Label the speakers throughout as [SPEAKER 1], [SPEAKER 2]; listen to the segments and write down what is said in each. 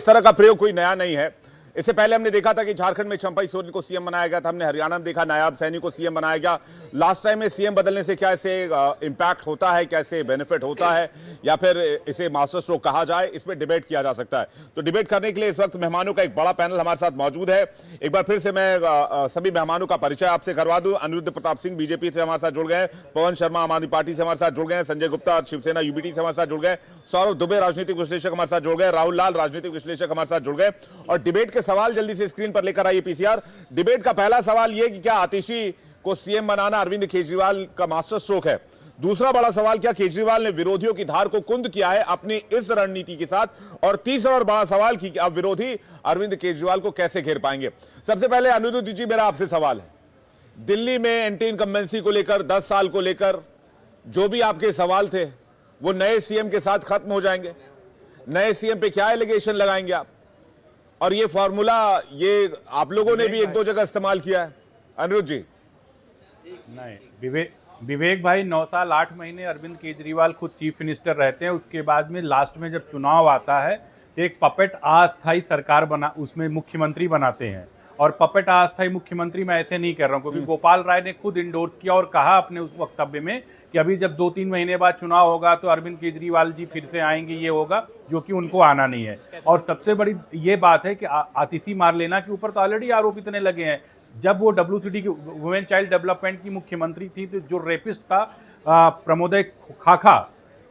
[SPEAKER 1] तरह का प्रयोग कोई नया नहीं है। इससे पहले हमने देखा था कि झारखंड में चंपई सोरेन को सीएम बनाया गया था, हमने हरियाणा में देखा नायाब सैनी को सीएम बनाया गया। लास्ट टाइम में सीएम बदलने से क्या इसे इंपैक्ट होता है, कैसे बेनिफिट होता है, या फिर इसे मास्टर स्ट्रोक कहा जाए, इस पर डिबेट किया जा सकता है। तो डिबेट करने के लिए इस वक्त मेहमानों का एक बड़ा पैनल हमारे साथ मौजूद है। एक बार फिर से मैं सभी मेहमानों का परिचय आपसे करवा दूं। अनिरुद्ध प्रताप सिंह बीजेपी से हमारे साथ जुड़ गए, पवन शर्मा आम आदमी पार्टी से हमारे साथ जुड़ गए, संजय गुप्ता शिवसेना यूबीटी से हमारे साथ जुड़ गए, सौरभ दुबे राजनीतिक विश्लेषक हमारे साथ जुड़ गए, राहुल लाल राजनीतिक विश्लेषक हमारे साथ जुड़ गए। और डिबेट के सवाल जल्दी से स्क्रीन पर लेकर आइए पीसीआर। डिबेट का पहला सवाल यह कि क्या आतिशी को सीएम बनाना अरविंद केजरीवाल का मास्टर स्ट्रोक है? दूसरा बड़ा सवाल, क्या केजरीवाल ने विरोधियों की धार को कुंद किया है अपनी इस रणनीति के साथ? और तीसरा और बड़ा सवाल कि अब विरोधी अरविंद केजरीवाल को कैसे घेर पाएंगे? सबसे पहले अनिरुद्ध जी, मेरा आपसे सवाल है, दिल्ली में एंटी इनकम्बेंसी को लेकर 10 साल को लेकर जो भी आपके सवाल थे वो नए सीएम के साथ खत्म हो जाएंगे? नए सीएम पे क्या एलिगेशन लगाएंगे आप? और ये फॉर्मूला ये आप लोगों ने भी एक दो जगह इस्तेमाल किया है। अनिरुद्ध जी।
[SPEAKER 2] नहीं, विवेक भाई, 9 साल 8 महीने अरविंद केजरीवाल खुद चीफ मिनिस्टर रहते हैं। उसके बाद में लास्ट में जब चुनाव आता है तो एक पपेट अस्थायी सरकार बना, उसमें मुख्यमंत्री बनाते हैं। और पपेट अस्थायी मुख्यमंत्री मैं ऐसे नहीं कर रहा हूँ, क्योंकि गोपाल राय ने खुद इंडोर्स किया और कहा अपने उस वक्तव्य में कि अभी जब 2-3 महीने बाद चुनाव होगा तो अरविंद केजरीवाल जी फिर से आएंगे, ये होगा, जो कि उनको आना नहीं है। और सबसे बड़ी ये बात है कि आतिशी मारलेना के ऊपर तो ऑलरेडी आरोप इतने लगे हैं। जब वो WCD की, वुमेन चाइल्ड डेवलपमेंट की मुख्यमंत्री थी, तो जो रेपिस्ट था प्रमोदय खाखा,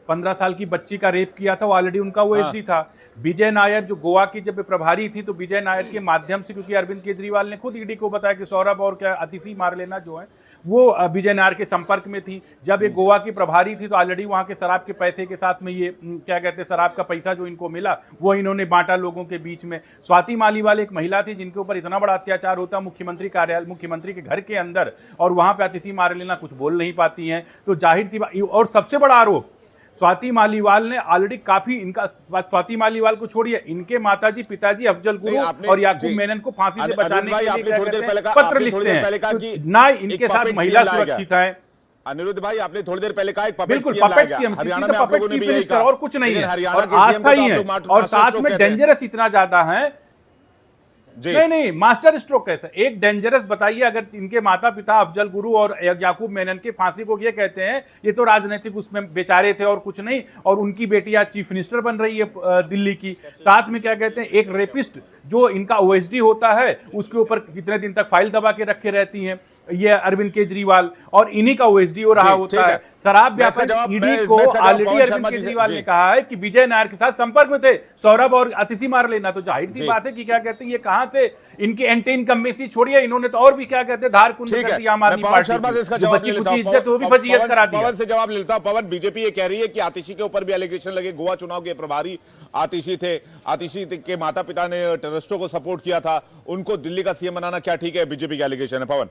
[SPEAKER 2] 15 साल की बच्ची का रेप किया था, वो ऑलरेडी उनका OSD था। विजय नायर जो गोवा की जब प्रभारी थी, तो विजय नायर के माध्यम से, क्योंकि अरविंद केजरीवाल ने खुद ईडी को बताया कि सौरभ और क्या आतिशी मारलेना जो है वो विजय नायर के संपर्क में थी। जब ये गोवा की प्रभारी थी तो ऑलरेडी वहां के शराब के पैसे के साथ में ये क्या कहते हैं, शराब का पैसा जो इनको मिला वो इन्होंने बांटा लोगों के बीच में। स्वाति मालीवाल एक महिला थी जिनके ऊपर इतना बड़ा अत्याचार होता मुख्यमंत्री कार्यालय, मुख्यमंत्री के घर के अंदर, और वहां पे आतिशी मारलेना कुछ बोल नहीं पाती हैं। तो जाहिर सी बात, और सबसे बड़ा आरोप स्वाति मालीवाल ने ऑलरेडी काफी, इनका स्वाति मालीवाल को छोड़िए, इनके माताजी पिताजी अफजल गुरु और याकूब मेनन को फांसी से बचाने के लिए पत्र लिखते हैं ना, इनके साथ महिला सुरक्षित है।
[SPEAKER 1] अनिरुद्ध भाई, आपने थोड़ी देर पहले कहा
[SPEAKER 2] बिल्कुल पपेट सीएम, हरियाणा में आप लोगों ने भी यही कहा, और कुछ नहीं है, और आस्था ही है, और साथ में डेंजरस इतना ज्यादा है। नहीं, मास्टर स्ट्रोक कैसा, एक डेंजरस बताइए, अगर इनके माता पिता अफजल गुरु और याकूब मेनन के फांसी को ये कहते हैं, ये तो राजनीतिक उसमें बेचारे थे और कुछ नहीं, और उनकी बेटी आज चीफ मिनिस्टर बन रही है दिल्ली की। साथ में क्या कहते हैं, एक रेपिस्ट जो इनका OSD होता है, उसके ऊपर कितने दिन तक फाइल दबा के रखे रहती हैं ये अरविंद केजरीवाल, और इन्हीं का OSD हो रहा होता है। शराब व्यापारी ईडी को ऑलरेडी अरविंद केजरीवाल ने कहा है कि विजय नायर के साथ संपर्क में थे सौरभ और आतिशी मारलेना। तो जाहिर सी बात है कि क्या कहते हैं, ये कहां से इनकी एंटी इनकम्बेंसी छोड़िए, इन्होंने तो और भी क्या कहते हैं धार कुंद कर दी आम आदमी पार्टी की इज्जत, वो भी फजीयत करा दी।
[SPEAKER 1] पवन से जवाब लेता हूं। पवन, बीजेपी ये कह रही है कि आतिशी के ऊपर भी एलिगेशन लगे, गोवा चुनाव के प्रभारी आतिशी थे, आतिशी के माता पिता ने टेररिस्टों को सपोर्ट किया था, उनको दिल्ली का सीएम बनाना क्या ठीक है? बीजेपी का एलिगेशन है। पवन,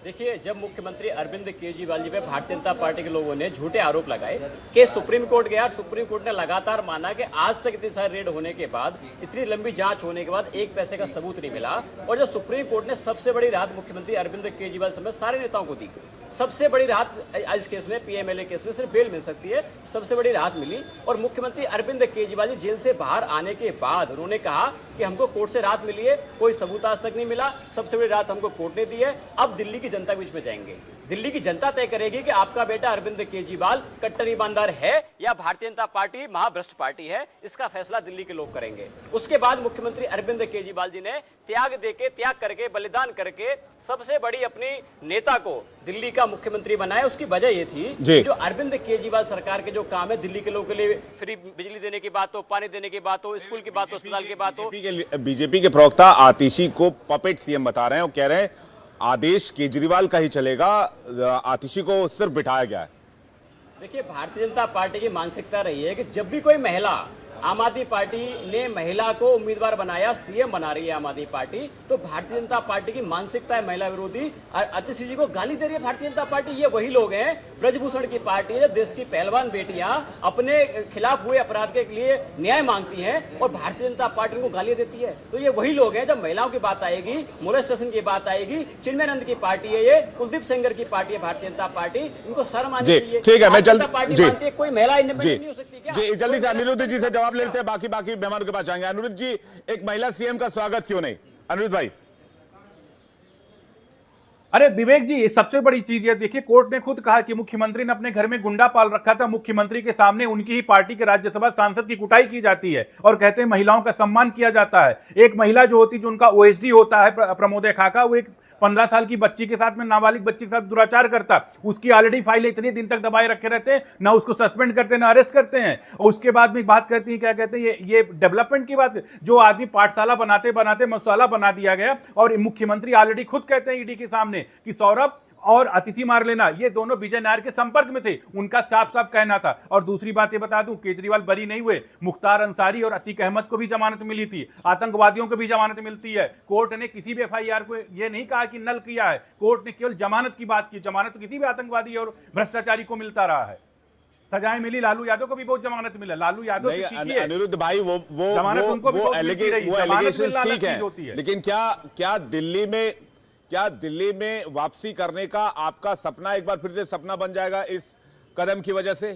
[SPEAKER 3] देखिए, जब मुख्यमंत्री अरविंद केजरीवाल जी पे भारतीय जनता पार्टी के लोगों ने झूठे आरोप लगाए कि सुप्रीम कोर्ट गया, सुप्रीम कोर्ट ने लगातार माना कि आज तक इतनी सारी रेड होने के बाद, इतनी लंबी जांच होने के बाद एक पैसे का सबूत नहीं मिला। और जो सुप्रीम कोर्ट ने सबसे बड़ी राहत मुख्यमंत्री अरविंद केजरीवाल समेत सारे नेताओं को दी, सबसे बड़ी राहत इस केस में, PMLA केस में सिर्फ बेल मिल सकती है, सबसे बड़ी राहत मिली। और मुख्यमंत्री अरविंद केजरीवाल जी जेल से बाहर आने के बाद उन्होंने कहा कि हमको कोर्ट से राहत मिली है, कोई सबूत आज तक नहीं मिला, सबसे बड़ी राहत हमको कोर्ट ने दी है। अब दिल्ली की जनता बीच में जाएंगे, दिल्ली की जनता तय करेगी कि आपका बेटा अरविंद केजरीवाल कट्टर ईमानदार है या भारतीय जनता पार्टी महाभ्रष्ट पार्टी है। इसका फैसला दिल्ली के लोग करेंगे। उसके बाद मुख्यमंत्री अरविंद केजरीवाल जी ने त्याग करके बलिदान करके सबसे बड़ी अपनी नेता को दिल्ली का मुख्यमंत्री बनाया। उसकी वजह ये थी जो अरविंद केजरीवाल सरकार के जो काम है, दिल्ली के लोगों के लिए फ्री बिजली देने की बात हो, पानी देने की बात हो, स्कूल की बात हो, अस्पताल की बात हो।
[SPEAKER 1] बीजेपी के प्रवक्ता आतिशी को पपेट सीएम बता रहे हैं और कह रहे हैं आदेश केजरीवाल का ही चलेगा, आतिशी को सिर्फ बिठाया गया है।
[SPEAKER 3] देखिए, भारतीय जनता पार्टी की मानसिकता रही है कि जब भी कोई महिला, आम आदमी पार्टी ने महिला को उम्मीदवार बनाया, सीएम बना रही है आम आदमी पार्टी, तो भारतीय जनता पार्टी की मानसिकता है महिला विरोधी। आतिशी जी को गाली दे रही है भारतीय जनता पार्टी। ये वही लोग हैं, ब्रजभूषण की पार्टी है, देश की पहलवान बेटियां अपने खिलाफ हुए अपराध के लिए न्याय मांगती हैं और भारतीय जनता पार्टी उनको गालियां देती है। तो ये वही लोग हैं, जब महिलाओं की बात आएगी, मोलेस्टेशन की बात आएगी, चिन्मयानंद की पार्टी है, ये कुलदीप सेंगर की पार्टी है भारतीय जनता पार्टी, इनको शर्म आनी चाहिए।
[SPEAKER 1] ठीक है, मैं
[SPEAKER 3] पार्टी मानती है कोई महिला इंडिपेंडेंट नहीं हो सकती क्या?
[SPEAKER 1] जल्दी से अनिरुद्ध जी से जवाब जवाब ले लेते हैं, बाकी मेहमानों के पास जाएंगे। अनिरुद्ध जी, एक महिला सीएम का स्वागत क्यों नहीं? अनिरुद्ध भाई।
[SPEAKER 2] अरे विवेक जी, ये सबसे बड़ी चीज है। देखिए, कोर्ट ने खुद कहा कि मुख्यमंत्री ने अपने घर में गुंडा पाल रखा था। मुख्यमंत्री के सामने उनकी ही पार्टी के राज्यसभा सांसद की कुटाई की जाती है और कहते हैं महिलाओं का सम्मान किया जाता है। एक महिला जो होती, जो उनका ओएसडी होता है, प्रमोदय खाका, वो एक 15 साल की बच्ची के साथ में, नाबालिग बच्ची के साथ दुराचार करता, उसकी ऑलरेडी फाइल इतने दिन तक दबाए रखे रहते हैं, ना उसको सस्पेंड करते हैं, ना अरेस्ट करते हैं। और उसके बाद में बात करती है, क्या कहते हैं, ये डेवलपमेंट की बात। जो आदमी पाठशाला बनाते बनाते मसाला बना दिया गया, और मुख्यमंत्री ऑलरेडी खुद कहते हैं ईडी के सामने कि सौरभ और अतिथि मार लेना, ये दोनों विजय नायर के संपर्क में थे, उनका साफ साफ कहना था। और दूसरी बात ये बता दूं, केजरीवाल बरी नहीं हुए, मुख्तार अंसारी और अतीक अहमद को भी जमानत मिली थी, आतंकवादियों को भी जमानत मिलती है। कोर्ट ने किसी भी एफआईआर को ये नहीं कहा कि नल किया है, कोर्ट ने केवल जमानत की बात की। जमानत तो किसी भी आतंकवादी और भ्रष्टाचारी को मिलता रहा है, सजाएं मिली। लालू यादव को भी बहुत जमानत मिला। लालू यादव
[SPEAKER 1] अनिरुद्ध भाई, वो एलिगेशन ठीक है, लेकिन क्या दिल्ली में वापसी करने का आपका सपना एक बार फिर से सपना बन जाएगा इस कदम की वजह से?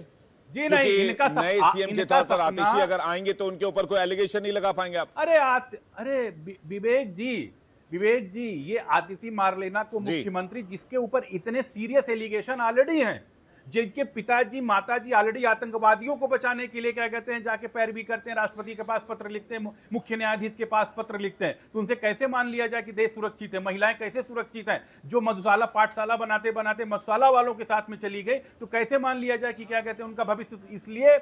[SPEAKER 2] जी नहीं, इनका
[SPEAKER 1] नए सीएम के तौर पर आतिशी अगर आएंगे तो उनके ऊपर कोई एलिगेशन नहीं लगा पाएंगे आप?
[SPEAKER 2] अरे विवेक जी, ये आतिशी मार लेना को मुख्यमंत्री, जिसके ऊपर इतने सीरियस एलिगेशन ऑलरेडी हैं, जिनके पिताजी माताजी ऑलरेडी आतंकवादियों को बचाने के लिए, क्या कहते हैं, जाके पैरवी करते हैं, राष्ट्रपति के पास पत्र लिखते हैं, मुख्य न्यायाधीश के पास पत्र लिखते हैं, तो उनसे कैसे मान लिया जाए कि देश सुरक्षित है? महिलाएं कैसे सुरक्षित हैं? जो मधुशाला पाठशाला बनाते बनाते मसाला वालों के साथ में चली गई, तो कैसे मान लिया जाए कि, क्या कहते हैं, उनका भविष्य? इसलिए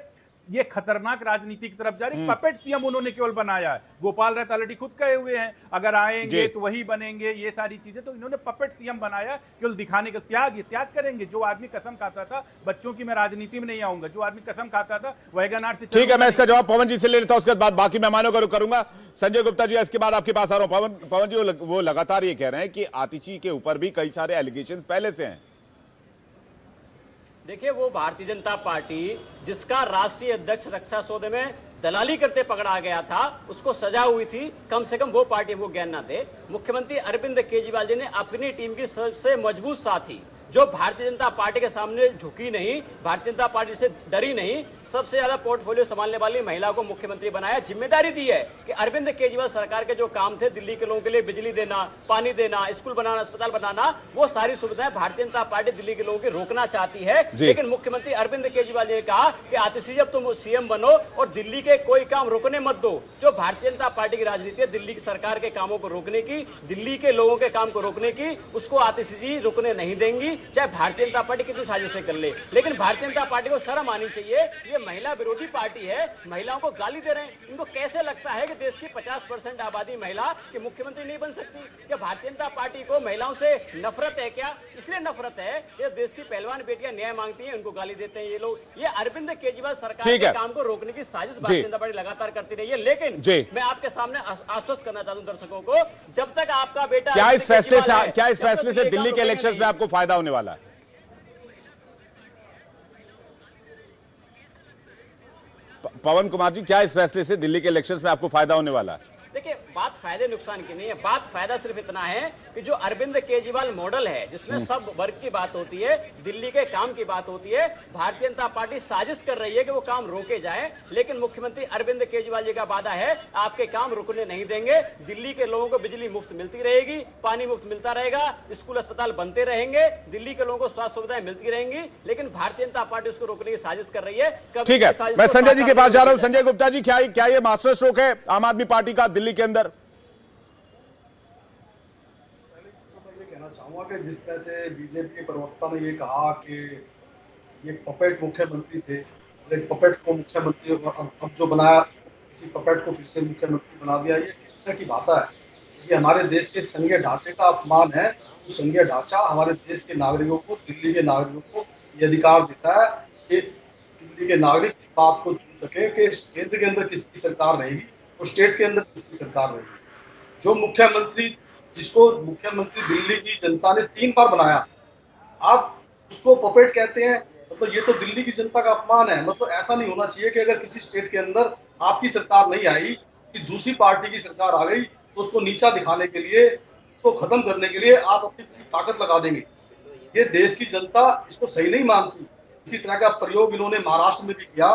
[SPEAKER 2] ये खतरनाक राजनीति की तरफ जा रही। पपेट सीएम उन्होंने केवल बनाया है। गोपाल रथ ऑलरेडी खुद कहे हुए हैं, अगर आएंगे तो वही बनेंगे, ये सारी चीजें। तो इन्होंने पपेट सीएम बनाया केवल दिखाने का। त्याग करेंगे। जो आदमी कसम खाता था बच्चों की, मैं राजनीति में नहीं आऊंगा, जो आदमी कसम खाता था वैगनार से।
[SPEAKER 1] ठीक है, मैं इसका जवाब पवन जी से ले लेता हूं, उसके बाद बाकी मेहमानों का रुख करूंगा। संजय गुप्ता जी, इसके बाद आपके पास आ रहा हूं। पवन जी, वो लगातार ये कह रहे हैं कि आतिशी के ऊपर भी कई सारे एलिगेशन पहले से हैं।
[SPEAKER 3] देखिए, वो भारतीय जनता पार्टी जिसका राष्ट्रीय अध्यक्ष रक्षा सौदे में दलाली करते पकड़ा गया था, उसको सजा हुई थी, कम से कम वो पार्टी वो ज्ञान ना दे। मुख्यमंत्री अरविंद केजरीवाल जी ने अपनी टीम की सबसे मजबूत साथी, जो भारतीय जनता पार्टी के सामने झुकी नहीं, भारतीय जनता पार्टी से डरी नहीं, सबसे ज्यादा पोर्टफोलियो संभालने वाली महिला को मुख्यमंत्री बनाया। जिम्मेदारी दी है कि अरविंद केजरीवाल सरकार के जो काम थे, दिल्ली के लोगों के लिए बिजली देना, पानी देना, स्कूल बनाना, अस्पताल बनाना, वो सारी सुविधाएं भारतीय जनता पार्टी दिल्ली के लोगों की रोकना चाहती है। लेकिन मुख्यमंत्री अरविंद केजरीवाल ने कहा कि आतिशी, जब तुम सीएम बनो और दिल्ली के कोई काम रुकने मत दो। जो भारतीय जनता पार्टी की राजनीति है, दिल्ली की सरकार के कामों को रोकने की, दिल्ली के लोगों के काम को रोकने की, उसको आतिशी जी रुकने नहीं देंगी, चाहे भारतीय जनता पार्टी कितनी साजिशें कर ले। लेकिन भारतीय जनता पार्टी को शर्म आनी चाहिए। ये महिला विरोधी पार्टी है, महिलाओं को गाली दे रहे हैं। इनको कैसे लगता है कि देश की 50% आबादी महिला की मुख्यमंत्री नहीं बन सकती? क्या भारतीय जनता पार्टी को महिलाओं से नफरत है क्या? इसलिए नफरत है, ये देश की पहलवान बेटियां न्याय मांगती हैं, उनको गाली देते हैं ये लोग। ये अरविंद केजरीवाल सरकार के काम को रोकने की साजिश भारतीय जनता पार्टी लगातार करती रही है। लेकिन मैं आपके सामने आश्वस्त करना चाहता हूं दर्शकों को, जब तक आपका बेटा,
[SPEAKER 1] क्या इस फैसले से दिल्ली के इलेक्शंस में आपको फायदा होने वाला है? पवन कुमार जी, क्या इस फैसले से दिल्ली के इलेक्शंस में आपको फायदा होने वाला है?
[SPEAKER 3] देखिए, बात फायदे नुकसान की नहीं है। बात फायदा सिर्फ इतना है कि जो अरविंद केजरीवाल मॉडल है, जिसमें सब वर्ग की बात होती है, दिल्ली के काम की बात होती है, भारतीय जनता पार्टी साजिश कर रही है कि वो काम रोके जाए। लेकिन मुख्यमंत्री अरविंद केजरीवाल जी का वादा है, आपके काम रुकने नहीं देंगे। दिल्ली के लोगों को बिजली मुफ्त मिलती रहेगी, पानी मुफ्त मिलता रहेगा, स्कूल अस्पताल बनते रहेंगे, दिल्ली के लोगों को स्वास्थ्य सुविधाएं मिलती रहेंगी। लेकिन भारतीय जनता पार्टी उसको रोकने की साजिश कर रही है।
[SPEAKER 1] ठीक है, मैं संजय जी के पास जा रहा हूं। संजय गुप्ता जी, क्या ये मास्टर स्ट्रोक है आम आदमी पार्टी का दिल्ली के अंदर?
[SPEAKER 4] कहना चाहूंगा कि जिस तरह से बीजेपी के प्रवक्ता ने ये कहा कि ये पपेट मुख्यमंत्री थे, एक पपेट को मुख्यमंत्री अब जो बनाया, किसी पपेट को फिर से मुख्यमंत्री बना दिया, ये किस तरह की भाषा है? ये हमारे देश के संघीय ढांचे का अपमान है। तो संघीय ढांचा हमारे देश के नागरिकों को, दिल्ली के नागरिकों को ये अधिकार देता है कि दिल्ली के नागरिक इस बात को चुन सके कि केंद्र के अंदर किसकी सरकार रहेगी और स्टेट के अंदर किसकी सरकार रहेगी। जो मुख्यमंत्री, जिसको मुख्यमंत्री दिल्ली की जनता ने 3 बार बनाया, आप उसको पपेट कहते हैं, मतलब ये तो दिल्ली की जनता का अपमान है। मतलब ऐसा नहीं होना चाहिए कि अगर किसी स्टेट के अंदर आपकी सरकार नहीं आई, कि दूसरी पार्टी की सरकार आ गई, तो उसको नीचा दिखाने के लिए, उसको खत्म करने के लिए आप अपनी पूरी ताकत लगा देंगे। ये देश की जनता इसको सही नहीं मानती। इसी तरह का प्रयोग इन्होंने महाराष्ट्र में भी किया।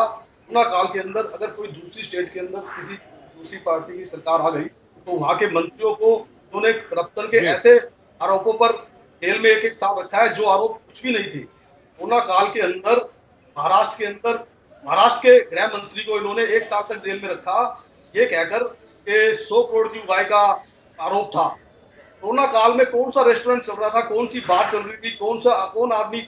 [SPEAKER 4] कोरोना काल के अंदर अगर कोई दूसरी स्टेट के अंदर किसी दूसरी पार्टी की सरकार आ गई तो वहां के मंत्रियों को उन्होंने करप्शन के ऐसे आरोपों पर जेल में एक साल रखा है जो आरोप कुछ भी नहीं थे। कोरोना काल के अंदर महाराष्ट्र के गृह मंत्री को इन्होंने 1 साल तक जेल में रखा, ये कहकर के 100 करोड़ की उगाही का आरोप था। कोरोना काल में कौन सा रेस्टोरेंट चल रहा था, कौन सी बार चल रही थी, कौन आदमी